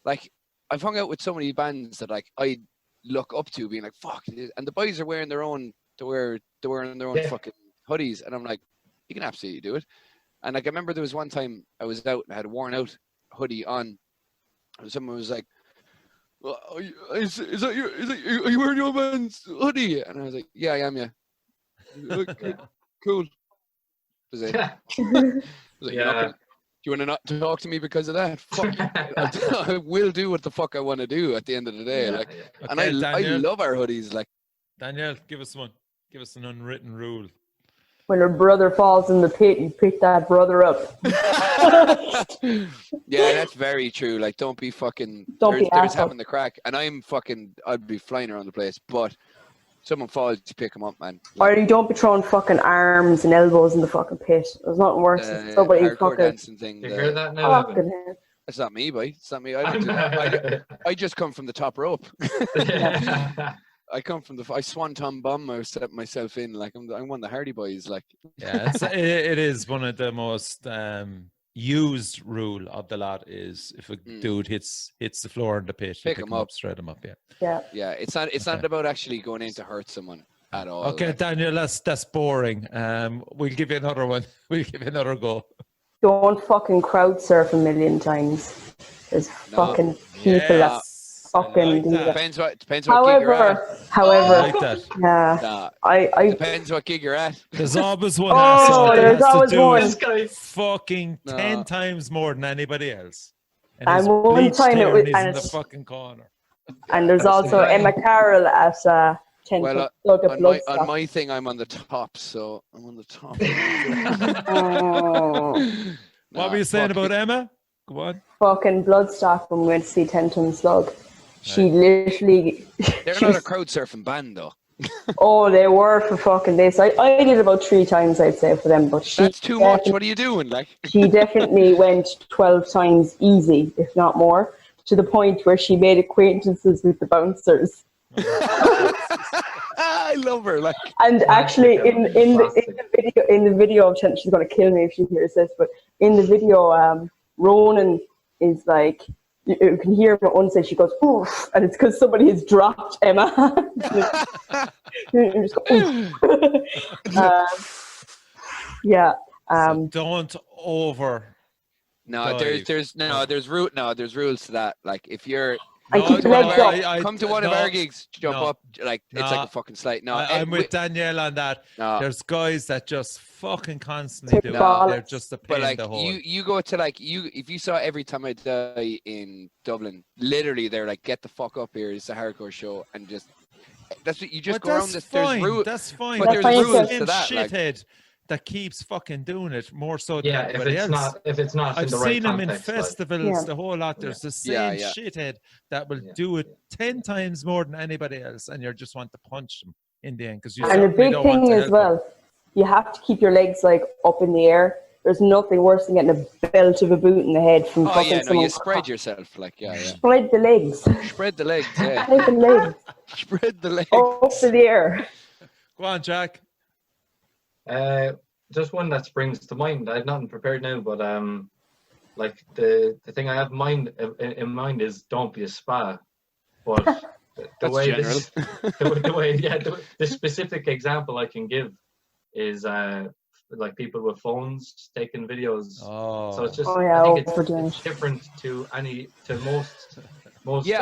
I've hung out with so many bands that like I look up to, being like, fuck. And the boys are wearing their own, they're wearing their own fucking hoodies, and I'm like, you can absolutely do it. And like I remember there was one time I was out and I had a worn out hoodie on, and someone was like, well, are you wearing your man's hoodie? And I was like, yeah, I am, yeah. Okay, cool. Was it? Yeah. Was like, do you want to not talk to me because of that? Fuck you. I will do what the fuck I want to do at the end of the day. Okay, and I love our hoodies. Like, Danielle, give us one. Give us an unwritten rule. When a brother falls in the pit, you pick that brother up. Yeah, that's very true. Like, don't be fucking. There's having the crack, and I'd be flying around the place, but someone falls, you pick them up, man. Or you don't be throwing fucking arms and elbows in the fucking pit. There's nothing worse than somebody fucking dancing thing. You hear that now? fucking hell. That's not me, boy. It's not me. I don't do that. I just come from the top rope. I come from I swanton bomb myself in, like I'm one of the Hardy Boys, like. Yeah, it is one of the most used rule of the lot is if a dude hits the floor in the pit, pick him up, straight him up. Yeah. It's not about actually going in to hurt someone at all. Okay, like. Daniel, that's boring. We'll give you another one. We'll give you another go. Don't fucking crowd surf a million times. There's fucking people that fucking do that. Depends what gig you're at. However, I like that. Yeah, I depends what gig you're at. There's always one. There's always one. Fucking 10 times more than anybody else. And one time it was in the fucking corner. And there's also Emma Carroll at 10 well, on my thing, I'm on the top, so I'm on the top. What were you saying about Emma? Go on. Fucking Bloodstock when we went to see 10 Ton Slug. She literally... They're not a crowd surfing band, though. Oh, they were for fucking days. I did about 3 times, I'd say, for them. But that's too much. What are you doing, like? She definitely went 12 times easy, if not more, to the point where she made acquaintances with the bouncers. I love her, like. And actually, in the video, she's going to kill me if she hears this. But in the video, Ronan is like, you can hear her on stage. She goes, "Oof," and it's because somebody has dropped Emma. You just go, yeah. So don't over. No, there's rules to that. Like if you're. Come to one of our gigs, jump up, like it's like a fucking slide. No, I'm with Danielle on that. No. There's guys that just fucking constantly do it. They're just a pain in the hole. You go to like if you saw Every Time I Die in Dublin, literally they're like, get the fuck up here, it's a hardcore show, and just that's what you just go around this. There's rules. That's fine. But there's rules to that. Shithead that keeps fucking doing it more so than anybody else. If it's not I've in the right seen them in context, festivals, the whole lot. There's the same shithead that will do it 10 times more than anybody else, and you just want to punch them in the end because you. And the big thing as well, you have to keep your legs like up in the air. There's nothing worse than getting a belt of a boot in the head from fucking someone. You spread yourself, like Spread the legs. Spread the legs, yeah. Spread the legs. Spread the legs. Up in the air. Go on, Jack. Just one that springs to mind. I have nothing prepared now, but like the thing I have in mind is don't be a spa. But the specific example I can give is like people with phones taking videos. Oh. So it's just yeah, I think it's different to most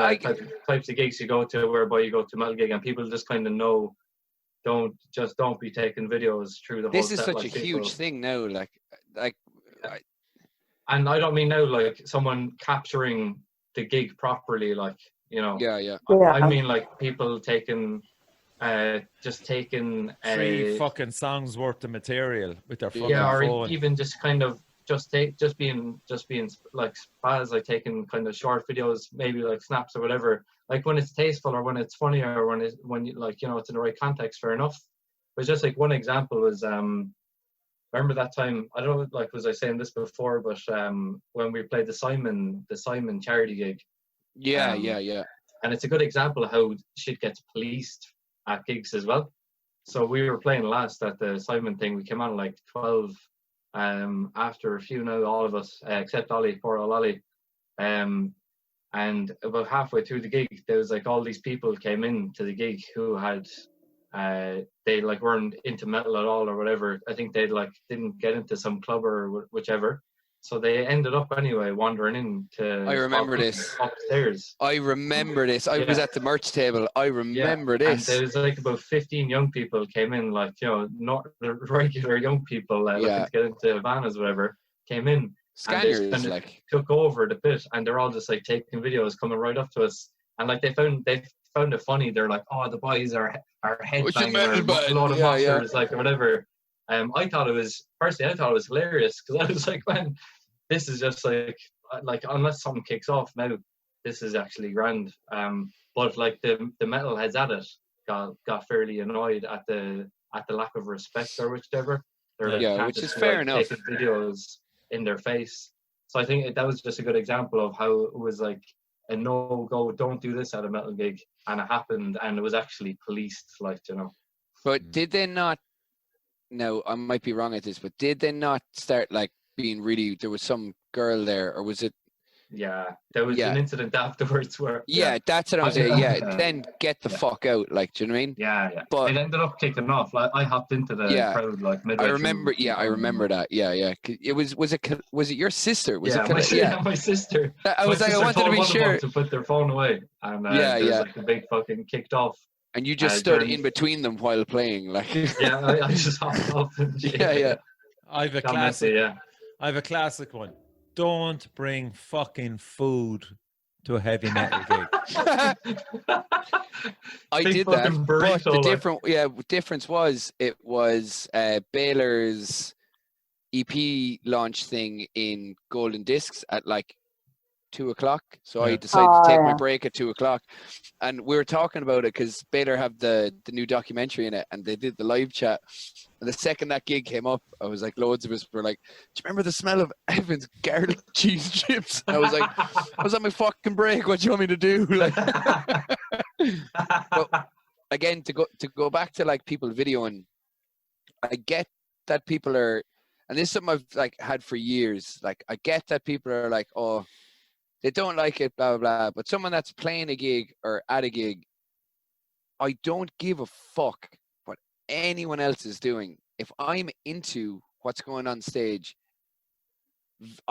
types of gigs you go to, whereby you go to metal gig and people just kind of know, don't be taking videos through the whole This is set, such like a huge thing now, like and I don't mean now like someone capturing the gig properly, like, you know. Yeah. I mean like people taking just taking 3 fucking songs worth of material with their fucking or phone. even just kind of just being like spaz, like taking kind of short videos, maybe like snaps or whatever, like when it's tasteful or when it's funny or when you like, you know, it's in the right context, fair enough. But just like one example was remember that time, I don't know, like, was I saying this before, but when we played the Simon charity gig. Yeah. And it's a good example of how shit gets policed at gigs as well. So we were playing last at the Simon thing. We came on like 12 after a few now, all of us, except Ollie, poor old Ollie. And about halfway through the gig, there was like all these people came in to the gig who had they like weren't into metal at all or whatever. I think they like didn't get into some club or whichever. So they ended up anyway wandering into. I remember this. Upstairs. I remember this. I was at the merch table. I remember this. And there was like about 15 young people came in, like, you know, not the regular young people looking to get into Havanas, whatever, came in. Scanners, and like, took over the bit, and they're all just like taking videos, coming right up to us, and like they found it funny. They're like, oh, the boys are headbanging, or a lot of boxers, like, or whatever. I thought it was hilarious, because I was like, man, this is just like unless something kicks off now, this is actually grand. But like the metal heads at it got fairly annoyed at the lack of respect or whichever. They're like, which is fair enough. Taking videos in their face. So I think that was just a good example of how it was like a no-go, don't do this at a metal gig, and it happened, and it was actually policed, like, you know. But did they not, now I might be wrong at this, but did they not start like being really, there was some girl there, or was it? Yeah, there was an incident afterwards where. Yeah, that's what I was saying. Then get the fuck out, like, do you know what I mean? Yeah. But it ended up kicking off. Like, I hopped into the crowd like midway. I remember. I remember that. Yeah. It was it your sister? Was it? My sister. I was like, I wanted to be sure. To put their phone away, and like the big fucking kicked off. And you just stood in between them while playing, like. I just hopped off. Yeah. I have a classic. I have a classic one. Don't bring fucking food to a heavy metal gig. I did that, but the difference was it was Baylor's EP launch thing in Golden Discs at like 2:00. So I decided to take my break at 2:00, and we were talking about it because Baylor have the new documentary in it, and they did the live chat. And the second that gig came up, I was like, loads of us were like, do you remember the smell of Evan's garlic cheese chips? And I was like, I was on my fucking break. What do you want me to do? Like, but again, to go back to like people videoing, I get that people are, and this is something I've like had for years. Like, I get that people are like, oh, they don't like it, blah, blah, blah. But someone that's playing a gig or at a gig, I don't give a fuck what anyone else is doing. If I'm into what's going on stage,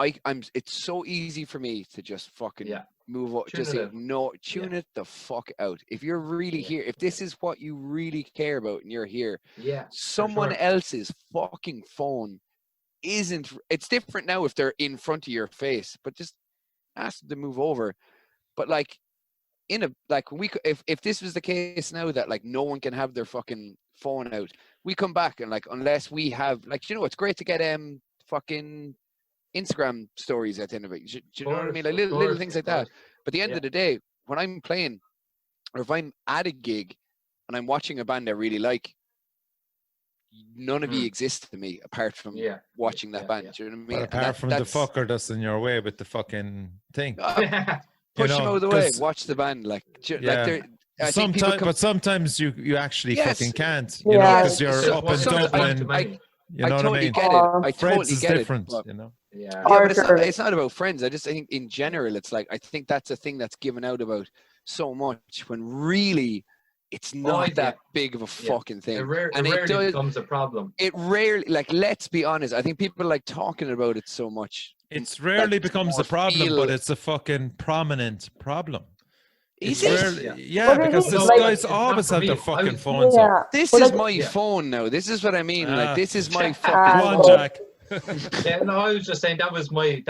it's so easy for me to just fucking move up. Just tune it the fuck out. If you're really here, if this is what you really care about and you're here, someone else's fucking phone isn't. It's different now if they're in front of your face, but just ask them to move over. But like if this was the case now that like no one can have their fucking phone out, we come back and like, unless we have like, you know, it's great to get fucking Instagram stories at the end of it. Do you know what I mean? Like little things like that. But at the end of the day, when I'm playing, or if I'm at a gig and I'm watching a band I really like, none of you exist to me apart from watching that band. Do you know what I mean? But apart from the fucker that's in your way with the fucking thing. Push him out of the way. Watch the band. Like, but sometimes you actually fucking can't. You know, because you're up in Dublin. You know what I mean? Get it. I totally get different, it. But, you know. But it's not about friends. I just think in general, it's like, I think that's a thing that's given out about so much, when really it's not that big of a fucking thing. It rarely becomes a problem. It rarely, like, let's be honest. I think people like talking about it so much. It's rarely becomes a problem, but it's a fucking prominent problem. Is it? Yeah, because these guys always have their fucking phones up. This is my phone now. This is what I mean. Like, this is my fucking phone. Jack. Yeah, no, I was just saying that was my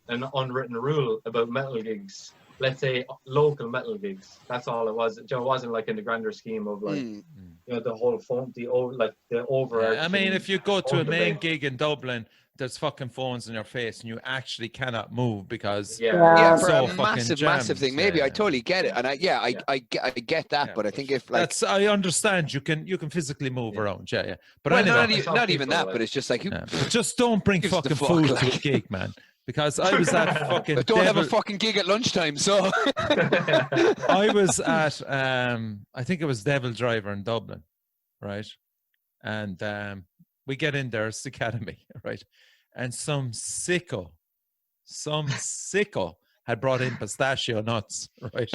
an unwritten rule about metal gigs. Let's say local metal gigs. That's all it was. It wasn't like in the grander scheme of like you know, the whole phone, the overarching. I mean, if you go to a main gig in Dublin, there's fucking phones in your face, and you actually cannot move because for so a massive thing. Maybe I totally get it, and I get that. But I think if like I understand, you can physically move around, But well, anyway, not even that. But it's just like just don't bring fucking food to a gig, man. Because I was at fucking. I don't have a fucking gig at lunchtime, so. I was at I think it was Devil Driver in Dublin, right? And we get in there, it's the Academy, right? And some sicko had brought in pistachio nuts, right?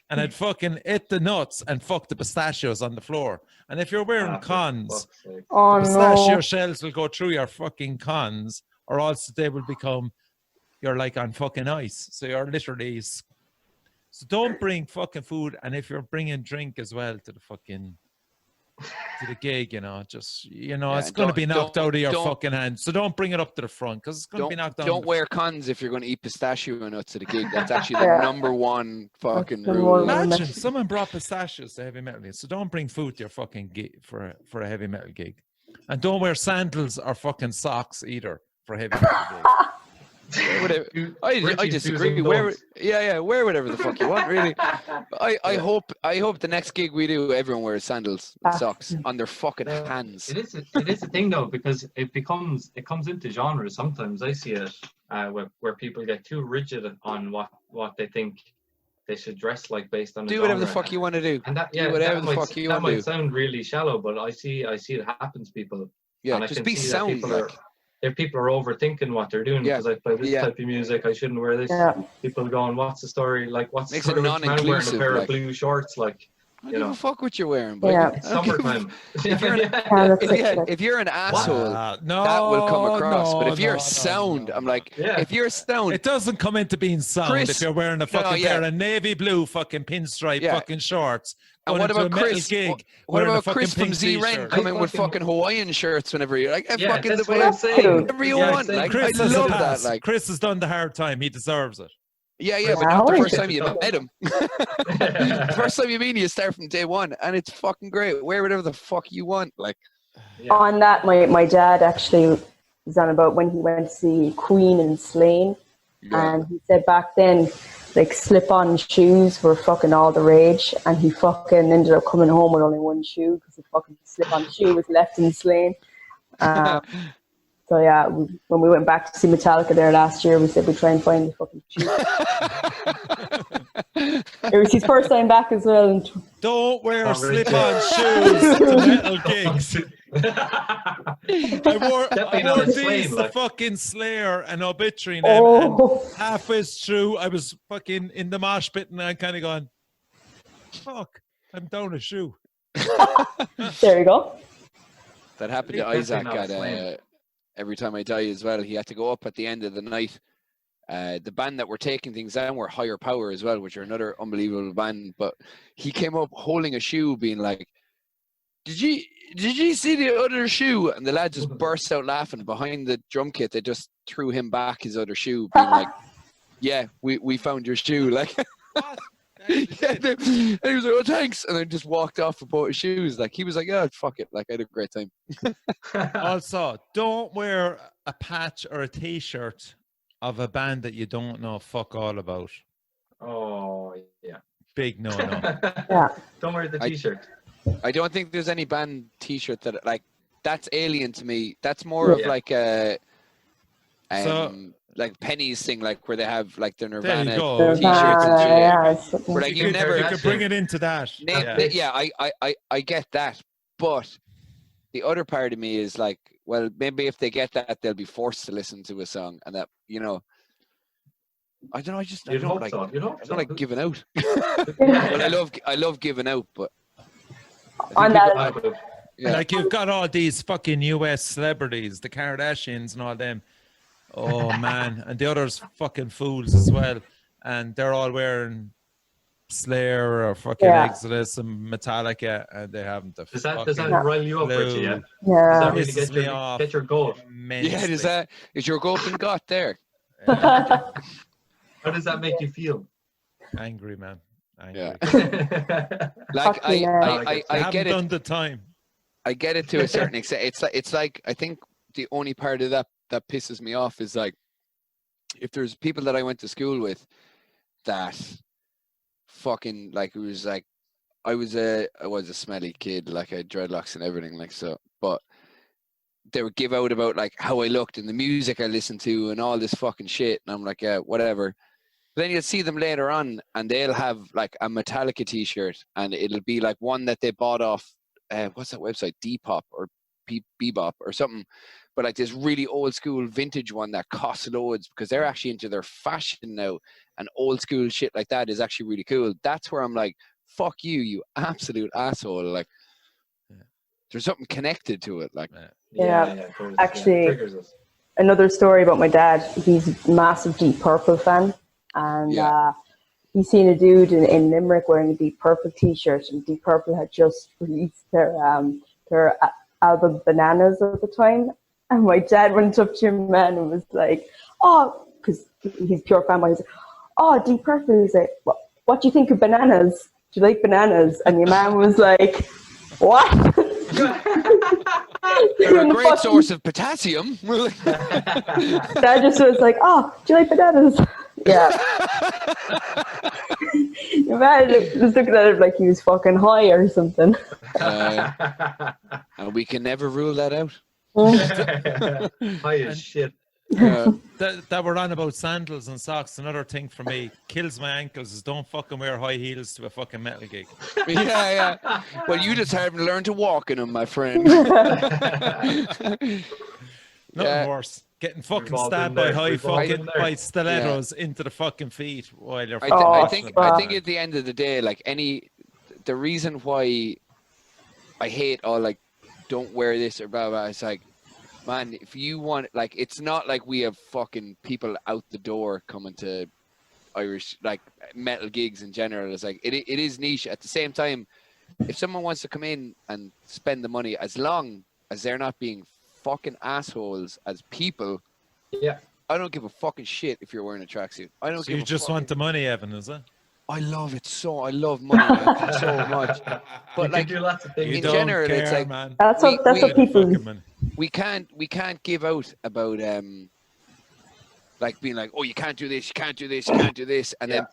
And I'd fucking ate the nuts and fucked the pistachios on the floor. And if you're wearing cons, pistachio shells will go through your fucking cons, or else they will become, you're like on fucking ice. So you're literally, so don't bring fucking food. And if you're bringing drink as well to the fucking, to the gig, you know, just, you know, it's going to be knocked out of your fucking hand. So don't bring it up to the front because it's going to be knocked out. Don't wear cons if you're going to eat pistachio nuts at a gig. That's actually the number one fucking rule. Imagine someone brought pistachios to heavy metal gigs. So don't bring food to your fucking gig for a heavy metal gig. And don't wear sandals or fucking socks either for a heavy metal gig. I disagree. Wear whatever the fuck you want, really. I hope the next gig we do, everyone wears sandals and socks on their fucking hands. It is a thing though, because it comes into genres. Sometimes I see it where people get too rigid on what they think they should dress like based on. Do whatever the fuck you want to do. And that might sound really shallow, but I see it happens, people. Yeah, just be sound. If people are overthinking what they're doing because I play this type of music, I shouldn't wear this. People going, what's the story? Like, what's the story with man wearing a pair of blue shorts? Like, I don't give a fuck what you're wearing, but it's summertime. If you're an asshole, that will come across. But if you're sound, I'm like, if you're sound, it doesn't come into being sound if you're wearing a fucking pair of navy blue fucking pinstripe fucking shorts. And what about Chris? What about Chris from Z-Ren coming with fucking Hawaiian shirts whenever you're like, fucking the way whatever you want. Like, Chris I love that. Like, Chris has done the hard time. He deserves it. Yeah, but not the first time you met him. The first time you meet him, you start from day one, and it's fucking great. Wear whatever the fuck you want. Like, on that, my dad actually was on about when he went to see Queen in Slane, and he said back then, like, slip-on shoes were fucking all the rage, and he fucking ended up coming home with only one shoe because the fucking slip-on shoe was left in Slane. So yeah, when we went back to see Metallica there last year, we said we'd try and find the fucking shoe. It was his first time back as well. Don't wear slip-on shoes to metal gigs. I wore these the fucking Slayer and Obituary name, and halfway through I was fucking in the mosh pit and I kind of gone, fuck, I'm down a shoe. There you go. That happened to Isaac at Every Time I Die as well. He had to go up at the end of the night. The band that were taking things down were Higher Power as well, which are another unbelievable band. But he came up holding a shoe, being like, Did you see the other shoe? And the lad just burst out laughing. Behind the drum kit, they just threw him back his other shoe, being like, yeah, we found your shoe. Like, and he was like, oh, thanks. And then just walked off and bought his shoes. Like, he was like, oh, fuck it. Like, I had a great time. Also, don't wear a patch or a t-shirt of a band that you don't know fuck all about. Oh, yeah. Big no. Yeah. Don't wear the t-shirt. I don't think there's any band t-shirt that, like, that's alien to me. That's more of like a like Penny's thing, like where they have like their Nirvana t-shirts and shit. Where, like, you could bring it into that. I get that, but the other part of me is like, well, maybe if they get that, they'll be forced to listen to a song, and that, you know, I don't know. I You'd don't hope like. so. You'd hope I so. don't like giving out. Yeah. Well, I love giving out, but On that, yeah. Like you've got all these fucking US celebrities, the Kardashians and all them. Oh man, and the others fucking fools as well, and they're all wearing Slayer or fucking Exodus and Metallica, and they haven't the does that fucking rile you up, Richie? Yeah. yeah. Does that really Pisses get your goat? immensely. Is your goat been got there? How does that make you feel? Angry, man. Angry. Yeah. Like I get it. Done the time. I get it to a certain extent. It's like I think the only part of that pisses me off is like if there's people that I went to school with that fucking like it was like I was a smelly kid, like I had dreadlocks and everything, like so, but they would give out about like how I looked and the music I listened to and all this fucking shit, and I'm like, yeah, whatever. Then you'll see them later on and they'll have like a Metallica t-shirt and it'll be like one that they bought off what's that website, Depop or Bebop or something, but like this really old school vintage one that costs loads because they're actually into their fashion now, and old school shit like that is actually really cool. That's where I'm like, fuck you absolute asshole. Like there's something connected to it. Like yeah. Actually, another story about my dad. He's a massive Deep Purple fan, and he's seen a dude in Limerick wearing a Deep Purple t-shirt, and Deep Purple had just released their album Bananas at the time, and my dad went up to him and was like, oh, because he's pure fanboy, he's like, oh, Deep Purple. He's like, what do you think of Bananas? Do you like bananas? And your man was like, what? They're a great source of potassium. Dad just was like, oh, do you like bananas? Yeah. Your man was looking at it like he was fucking high or something. And we can never rule that out. High as shit. That we're on about sandals and socks. Another thing for me kills my ankles is don't fucking wear high heels to a fucking metal gig. Yeah. Well, you just haven't learned to walk in them, my friend. Nothing worse. Getting fucking stabbed by by stilettos into the fucking feet while you're. I think at the end of the day, like the reason why I hate all like don't wear this or blah blah. It's like, man, if you want, like, it's not like we have fucking people out the door coming to Irish like metal gigs in general. It's like it is niche. At the same time, if someone wants to come in and spend the money, as long as they're not being fucking assholes as people, I don't give a fucking shit if you're wearing a tracksuit. I don't. So give you just want the money, Evan, is it? I love it so. I love money, man, so much. But like do lots of things. In general, it's like, man. That's what people. We can't give out about like being like, oh, you can't do this, you can't do this, you can't do this, and then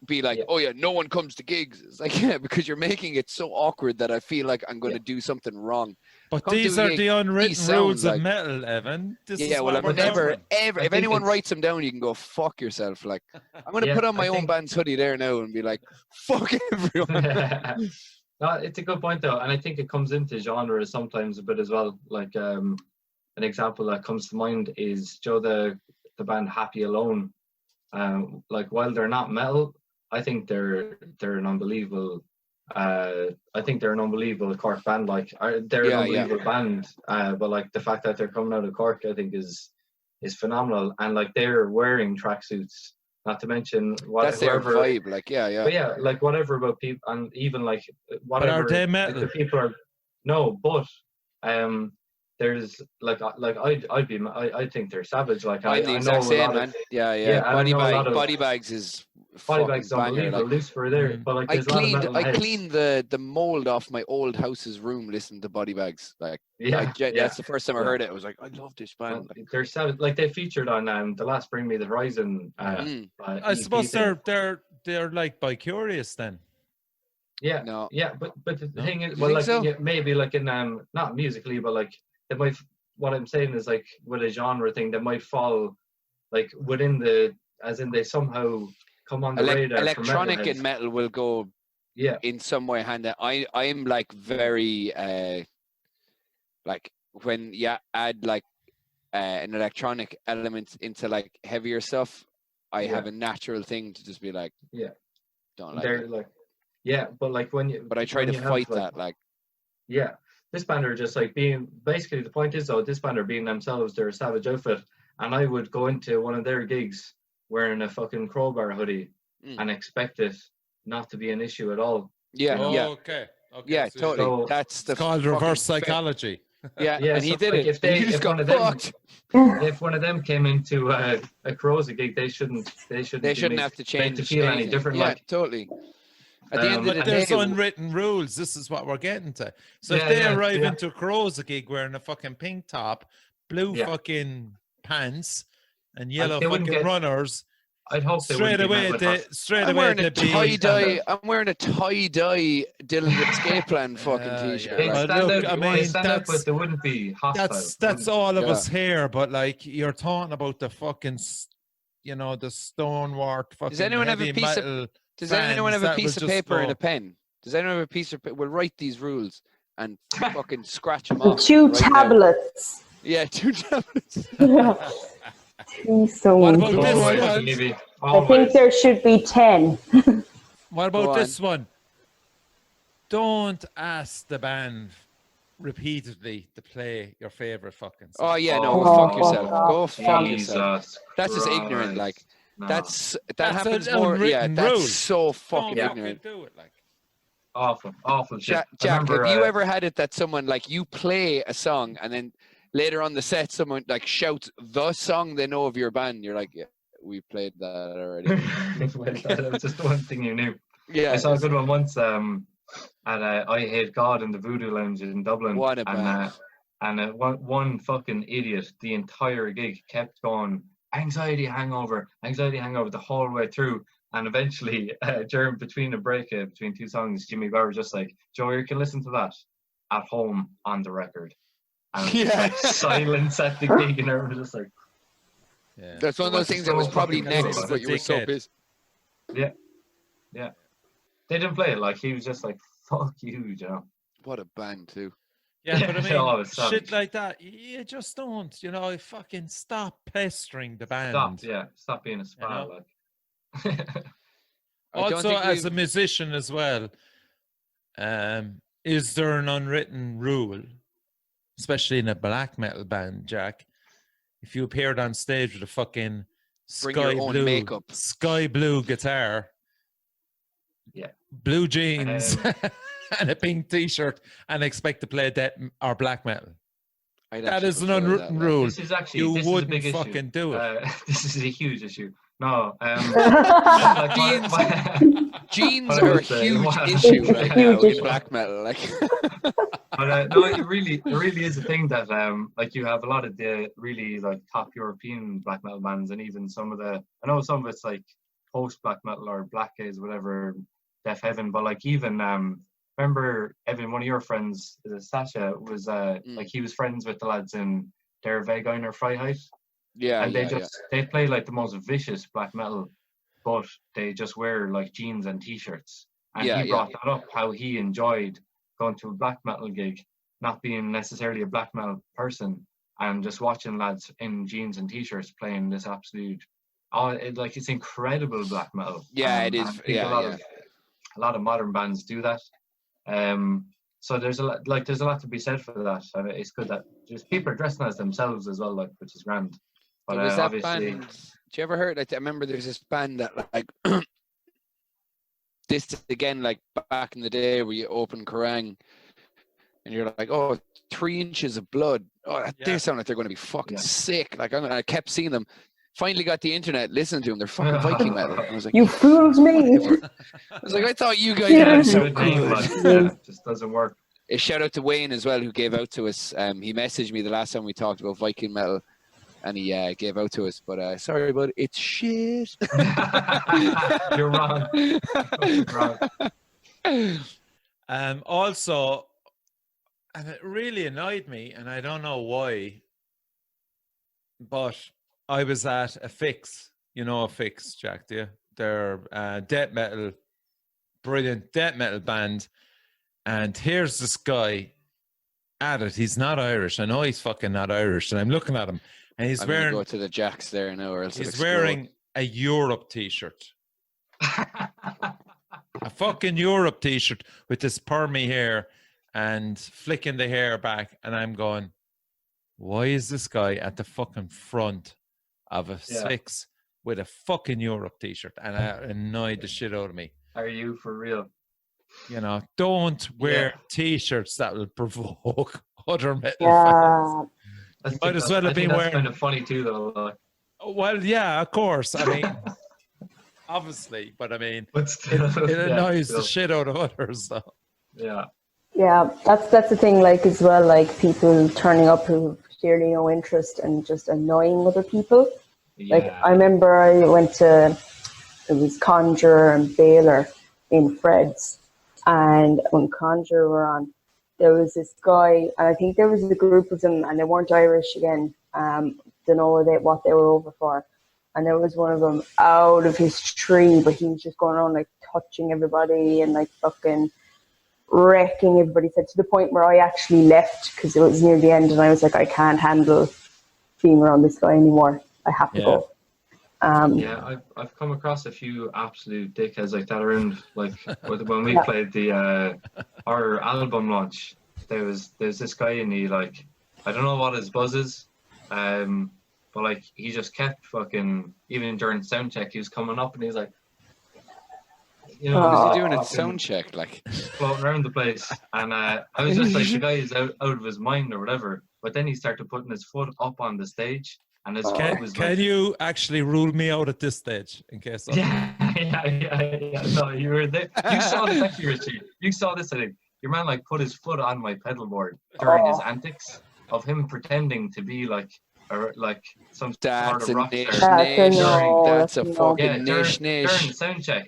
be like, oh yeah, no one comes to gigs. It's like, yeah, because you're making it so awkward that I feel like I'm going to do something wrong. But these are the unwritten rules of metal, Evan. Well, I'm never, ever. If anyone writes them down, you can go fuck yourself. Like, I'm going to put on my own band's hoodie there now and be like, fuck everyone. No, it's a good point though, and I think it comes into genre sometimes a bit as well. Like an example that comes to mind is the band Happy Alone. Like while they're not metal, I think they're an unbelievable. I think they're an unbelievable Cork band. Like they're an unbelievable band. But like the fact that they're coming out of Cork, I think is phenomenal. And like they're wearing tracksuits. Not to mention that's their vibe. Like But yeah, like whatever about people, and even like whatever. But are they metal? Like, the people are no, but there's like I think they're savage. Like I'm the exact same, man. Body bags is. Body bags unbelievable. Like, Lucifer there, but like I cleaned the mold off my old house's room listening to Body Bags. Like that's the first time I heard it. I was like, I love this band. They're savage. Like they featured on the last Bring Me the Horizon. I suppose they're like bi-curious then. Yeah, no, yeah, but the thing is, well, like so? Maybe like in not musically, but like they might. What I'm saying is like with a genre thing, they might fall like within as in they somehow come on the radar. Electronic and metal will go in some way hand in. I'm like very like when you add like an electronic element into like heavier stuff, I have a natural thing to just be like, don't like it. Like, but like but I try to fight that, like. Yeah, this band are just like being, basically the point is though, this band are being themselves, their savage outfit, and I would go into one of their gigs wearing a fucking Crowbar hoodie and expect it not to be an issue at all. Yeah, Okay. Yeah, so totally. So that's the called reverse psychology. Yeah, and he did it. If one of them came into a Croza gig, they shouldn't have to change to feel any different. Yeah, totally. At the end of the day, there's unwritten rules. This is what we're getting to. So if they arrive into a Croza gig wearing a fucking pink top, blue fucking pants, and yellow fucking runners, I'd hope straight away. I'm wearing a tie-dye Dylan Escape Plan fucking t-shirt. Stand up, but they wouldn't be hostile. That's all of us here. But like, you're talking about the fucking, the stonewart fucking. Does anyone have a piece of? Does anyone have a piece of paper and a pen? Does anyone have a piece of paper? We'll write these rules and fucking scratch them off. 2 tablets. Yeah, 2 tablets. 2 songs. What about this one? I think there should be 10. What about this one? Don't ask the band repeatedly to play your favorite fucking song. Oh yeah, no, fuck yourself. Go fuck yourself. That's just ignorant, like. No. That happens more. Yeah, that's rule. So fucking ignorant. Do it, like. Awful shit. Jack, have you ever had it that someone, like, you play a song and then later on the set someone like shouts the song they know of your band? You're like, yeah, we played that already. That was just the one thing you knew. Yeah, I saw a good one once at I Hate God in the Voodoo Lounge in Dublin. What a band. And one fucking idiot the entire gig kept going, anxiety hangover the whole way through, and eventually during between a break between 2 songs, Jimmy Barr was just like, Joe, you can listen to that at home on the record, and like silence at the gig, and everyone was just like, that's one of those things that was probably next, but you were so pissed. Yeah, they didn't play it. Like, he was just like, fuck you, Joe. What a band too. Yeah, but I mean, shit like that, you just don't, fucking stop pestering the band. Stop being a spy, like. Also, as a musician as well, is there an unwritten rule, especially in a black metal band, Jack, if you appeared on stage with a fucking sky blue guitar, blue jeans, and a pink t-shirt, and expect to play death or black metal? That is an unwritten rule. This is actually, you this wouldn't is a big fucking issue. do it. This is a huge issue. No, jeans are a huge issue right now in black metal. Like, but no, it really is a thing that like, you have a lot of the really like top European black metal bands, and even some of I know some of it's like post black metal or black gaze, whatever, Deaf Heaven, but like even remember, Evan, one of your friends, Sasha, was like, he was friends with the lads in Der Veganer Freiheit. Yeah, and they play like the most vicious black metal, but they just wear like jeans and t-shirts. And he brought that up, how he enjoyed going to a black metal gig, not being necessarily a black metal person, and just watching lads in jeans and t-shirts playing this absolute, it's incredible black metal. Yeah, it is. A lot of modern bands do that. So there's a lot to be said for that, and it's good that just people are dressing as themselves as well, like, which is grand. But was that obviously, band? Do you ever heard? I remember there's this band that like this again, like back in the day, where you open Kerrang and you're like, oh, 3 inches of blood. Oh, they sound like they're going to be fucking sick. Like, I kept seeing them. Finally got the internet, listened to them. They're fucking Viking metal. I was like, you fooled me. I was like, I thought you guys had so cool. It just doesn't work. A shout out to Wayne as well, who gave out to us. He messaged me the last time we talked about Viking metal, and he gave out to us. But sorry, but it's shit. You're wrong. You're wrong. Also, and it really annoyed me, and I don't know why, but I was at a Fix. You know a Fix, Jack, do you? They're death metal, brilliant death metal band. And here's this guy at it. He's not Irish. I know he's fucking not Irish. And I'm looking at him, and he's wearing. Go to the Jacks there now, or else he's wearing a Europe t-shirt. A fucking Europe t-shirt with this permy hair and flicking the hair back. And I'm going, why is this guy at the fucking front of a Six with a fucking Europe t-shirt? And it annoyed the shit out of me. Are you for real? You know, don't wear t-shirts that will provoke other metal fans. You might as well have been wearing... That's kind of funny too, though. Well, yeah, of course. I mean, obviously, but I mean, still, it annoys the shit out of others, though. Yeah. Yeah, that's the thing, like, as well, like, people turning up who have clearly no interest and just annoying other people. Yeah. Like, I remember I went to, it was Conjure and Baylor in Fred's, and when Conjure were on, there was this guy, and I think there was a group of them, and they weren't Irish again, don't know what they were over for. And there was one of them out of his tree, but he was just going around, like, touching everybody and, like, fucking wrecking everybody. Said to the point where I actually left because it was near the end, and I was like, I can't handle being around this guy anymore. I have to go. I've come across a few absolute dickheads like that around. Like when we played the our album launch, there's this guy, and he, like, I don't know what his buzz is, but like he just kept fucking, even during sound check, he was coming up and he's like, you know, what was he doing at sound check, like floating around the place, and I was just like, the guy is out of his mind or whatever. But then he started putting his foot up on the stage, and his foot was like... Can you actually rule me out at this stage, in case? Yeah. No, you were there. You saw this actually, Richie. You saw this, I think. Your man, like, put his foot on my pedal board during his antics of him pretending to be like some sort of rock star. That's a fucking niche. During sound check.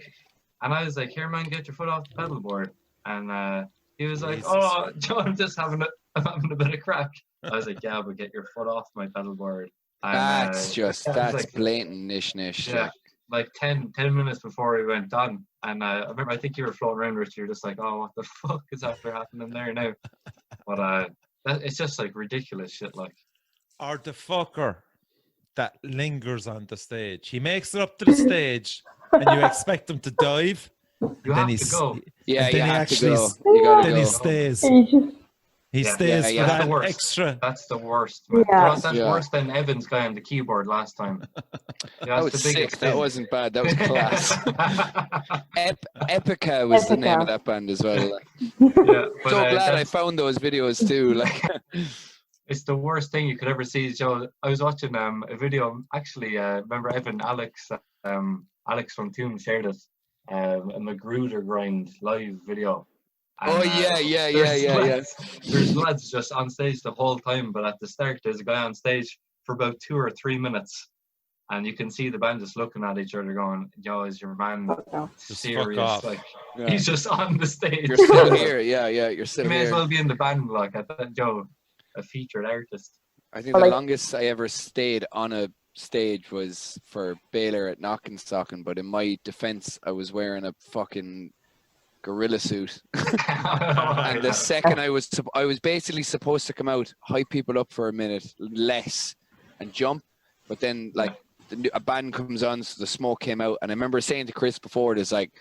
And I was like, here, man, get your foot off the pedal board. And he was like, oh, Joe, I'm just having a bit of crack. I was like, yeah, but get your foot off my pedal board. And, that's like, blatant niche. Yeah, like 10 minutes before we went on. And I remember, I think you were floating around, Richard. You're just like, oh, what the fuck is after happening there now? But it's just like ridiculous shit, like. Or the fucker that lingers on the stage. He makes it up to the stage, and you expect him to dive. You have to go. Yeah, you have to go. Then he stays. He stays for that extra. That's the worst. Yeah. That's worse than Evan's guy on the keyboard last time. That was sick. That wasn't bad. That was class. Epica was the name of that band as well. Like. Yeah, but, so glad I found those videos too. Like. It's the worst thing you could ever see, Joe. I was watching a video, actually, remember Evan, Alex from Toon shared it, a Magruder Grind live video. And, yeah. There's lads just on stage the whole time, but at the start there's a guy on stage for about 2 or 3 minutes, and you can see the band just looking at each other going, yo, is your man serious? Like, he's just on the stage. You're still here, you're still here. You may as well be in the band, like, at that, Joe. A featured artist. I think the longest I ever stayed on a stage was for Baylor at Knockenstocken, but in my defense, I was wearing a fucking gorilla suit. And the second I was basically supposed to come out, hype people up for a minute less and jump, but then like a band comes on, so the smoke came out, and I remember saying to Chris before, it's like,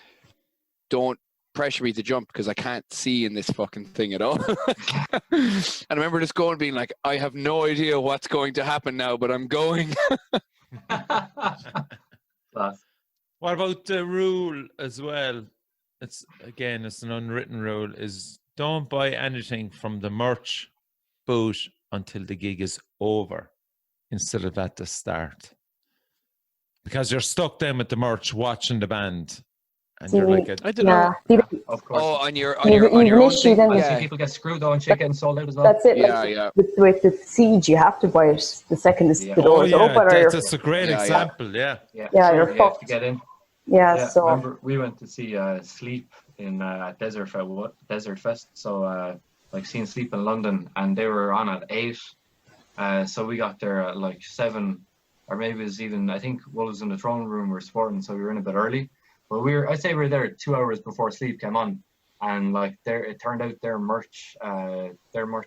don't pressure me to jump because I can't see in this fucking thing at all. And I remember just going, being like, I have no idea what's going to happen now, but I'm going. What about the rule as well? It's an unwritten rule, is don't buy anything from the merch booth until the gig is over instead of at the start, because you're stuck then with the merch watching the band. And you're like, I don't know. Of course. Oh, on your own thing. Yeah. People get screwed on shit getting sold out as well. That's it. Yeah. With the Siege, you have to buy it the second the doors open. That's a great example. Yeah, so you're fucked to get in. Yeah. So remember, we went to see Sleep in Desert Fest. So like seeing Sleep in London, and they were on at 8. So we got there at like 7, or maybe it was even, I think Wolves in the Throne Room were sporting, so we were in a bit early. But I'd say we were there 2 hours before Sleep came on, and like it turned out their merch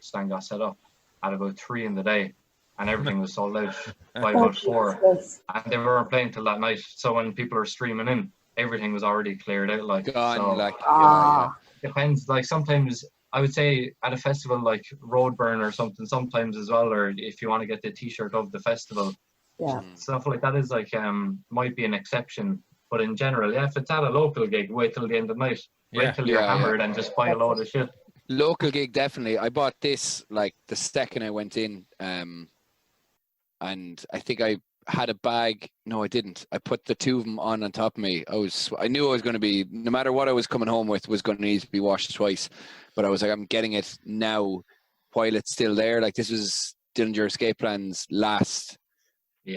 stand got set up at about 3 in the day, and everything was sold out by about 4, and they weren't playing till that night. So when people are streaming in, everything was already cleared out. Like, gone, so like depends. Like sometimes I would say at a festival like Roadburn or something, sometimes as well, or if you want to get the T-shirt of the festival, stuff like that is like might be an exception. But in general, if it's at a local gig, wait till the end of the night, wait till you're hammered and just buy a load of shit. Local gig, definitely. I bought this like the second I went in, and I think I had a bag. No, I didn't. I put the 2 of them on top of me. I knew I was going to be, no matter what I was coming home with, was going to need to be washed twice. But I was like, I'm getting it now while it's still there. Like, this was Dillinger Escape Plan's last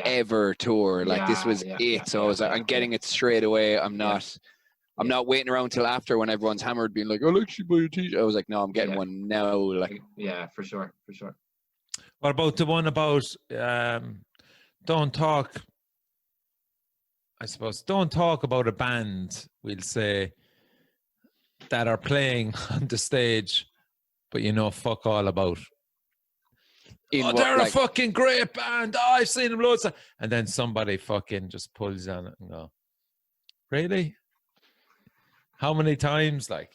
ever tour. Like, this was it. So I was like, I'm getting it straight away. I'm not waiting around till after when everyone's hammered being like, I'll actually buy a t-shirt. I was like, no, I'm getting one now. Like, yeah, for sure. What about the one about don't talk about a band, we'll say, that are playing on the stage, but you know fuck all about. They're a fucking great band. Oh, I've seen them loads of, and then somebody fucking just pulls on it and go, really? How many times? Like,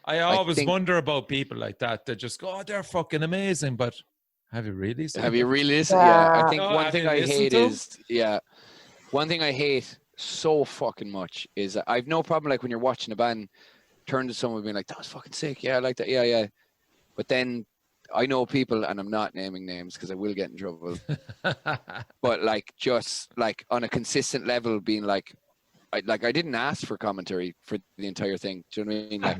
I always wonder about people like that. They just go, oh, they're fucking amazing, but have you really seen them? Yeah, I think one thing I hate is, one thing I hate so fucking much is I've no problem like when you're watching a band, turn to someone being like, that was fucking sick. Yeah, I like that. Yeah. But then I know people, and I'm not naming names because I will get in trouble, but like just like on a consistent level being like, I didn't ask for commentary for the entire thing. Do you know what I mean? Like,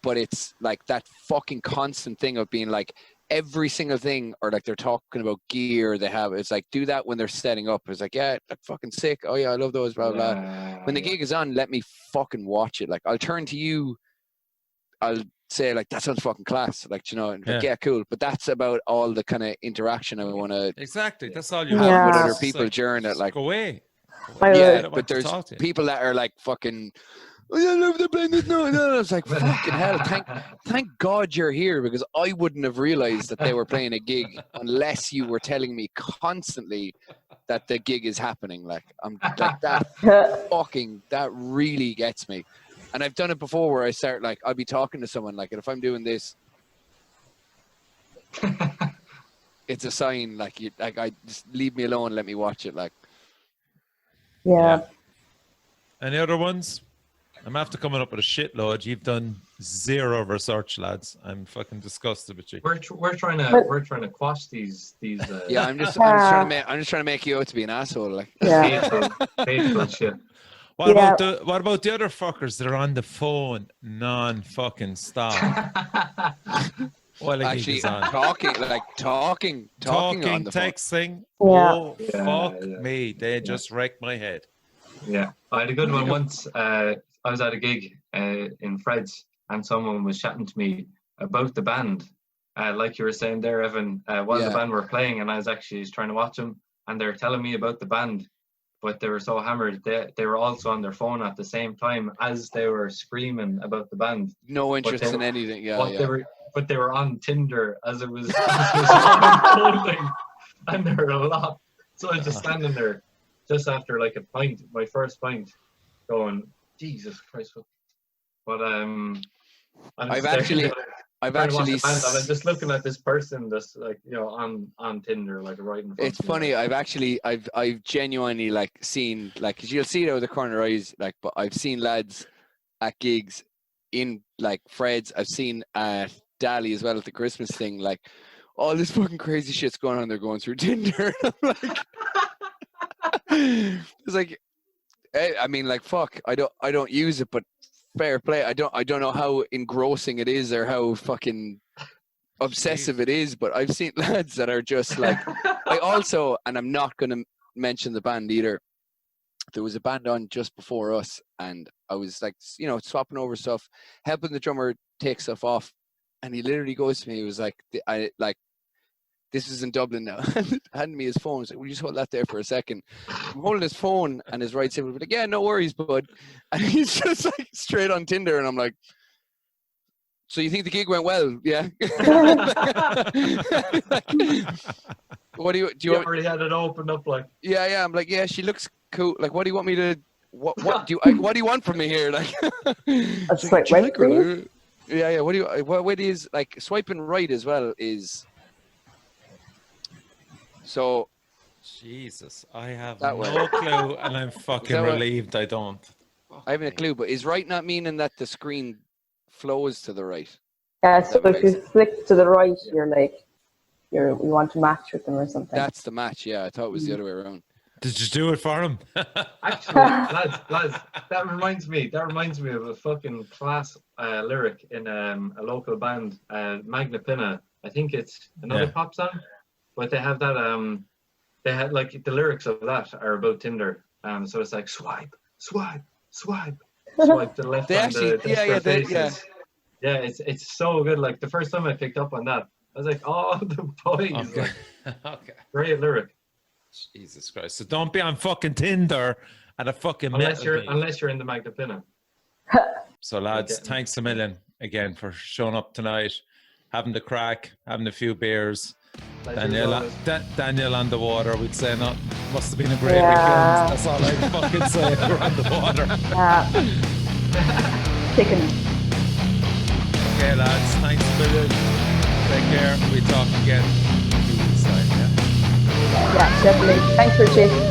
but it's like that fucking constant thing of being like every single thing, or like they're talking about gear they have. It's like, do that when they're setting up. It's like, yeah, that's fucking sick. Oh yeah, I love those, blah, blah. When the gig is on, let me fucking watch it. Like, I'll turn to you. I'll say like, that sounds fucking class. Like, you know, like, yeah, cool. But that's about all the kind of interaction I want to that's all you have with other people during it. Like, go away. Yeah, but there's people that are like fucking, oh yeah, I love the playing this. No. It's like, fucking hell, thank God you're here, because I wouldn't have realized that they were playing a gig unless you were telling me constantly that the gig is happening. Like, I'm like, that really gets me. And I've done it before where I start like, I'll be talking to someone like, and if I'm doing this, it's a sign like, I just leave me alone, let me watch it. Like, yeah. Yeah. Any other ones? I'm after coming up with a shitload. You've done zero research, lads. I'm fucking disgusted with you. We're trying to quash these. Yeah, I'm just trying to make you out to be an asshole. Like, hateful shit. What about the other fuckers that are on the phone non-fucking stop? Well, actually talking on the texting. phone. Oh, fuck me. They just wrecked my head. Yeah, I had a good one once. I was at a gig in Fred's, and someone was chatting to me about the band. Like you were saying there, Evan, while the band were playing, and I was actually trying to watch them, and they were telling me about the band, but they were so hammered, they were also on their phone at the same time as they were screaming about the band. No interest in anything, But they were on Tinder as it was unfolding, and there were a lot. So I was just standing there, just after like a pint, my first pint, going, Jesus Christ. But I've actually I'm just looking at this person that's like, you know, on Tinder, like right in front. It's funny. I've genuinely like seen, like, 'cause you'll see it out of the corner of your eyes, like, but I've seen lads at gigs in like Fred's. I've seen at Dally as well at the Christmas thing, like, all this fucking crazy shit's going on. They're going through Tinder. I'm like, it's like, I mean, like, fuck. I don't use it, but fair play. I don't know how engrossing it is or how fucking obsessive it is, but I've seen lads that are just like, I also, and I'm not going to mention the band either, there was a band on just before us, and I was like, you know, swapping over stuff, helping the drummer take stuff off, and he literally goes to me, he was like, this is in Dublin now, handed me his phone. He's like, will you just hold that there for a second? I'm holding his phone, and his right side was like, yeah, no worries, bud. And he's just like straight on Tinder, and I'm like, So you think the gig went well? Yeah. What do you already had it opened up like? Yeah. I'm like, yeah, she looks cool. Like, what do you want me to? What do you want from me here? Like, swipe right, please. Yeah. What way is like swiping right as well is. So. Jesus, I have no clue, and I'm fucking relieved I don't. I haven't a clue, but is right not meaning that the screen flows to the right? Yeah, so if you flick to the right, you're like, you want to match with them or something. That's the match, yeah. I thought it was the other way around. Did you do it for him? Actually, lads, that reminds me of a fucking class lyric in a local band, Magna Pinna. I think it's another pop song, but they have that. They had like the lyrics of that are about Tinder. So it's like swipe to the left on the faces. Yeah, it's so good. Like the first time I picked up on that, I was like, oh, the boys. Okay. Like, okay. Great lyric. Jesus Christ. So don't be on fucking Tinder at a fucking unless you're in the Magna Pinna. So lads, thanks a million again for showing up tonight, having the crack, having a few beers. Danielle on the water, we'd say not. Must have been a great weekend. That's all I fucking say. We're on the water. Chicken. Okay, lads. Thanks a million. Take care. We talk again. Yeah, definitely. Thanks for chatting.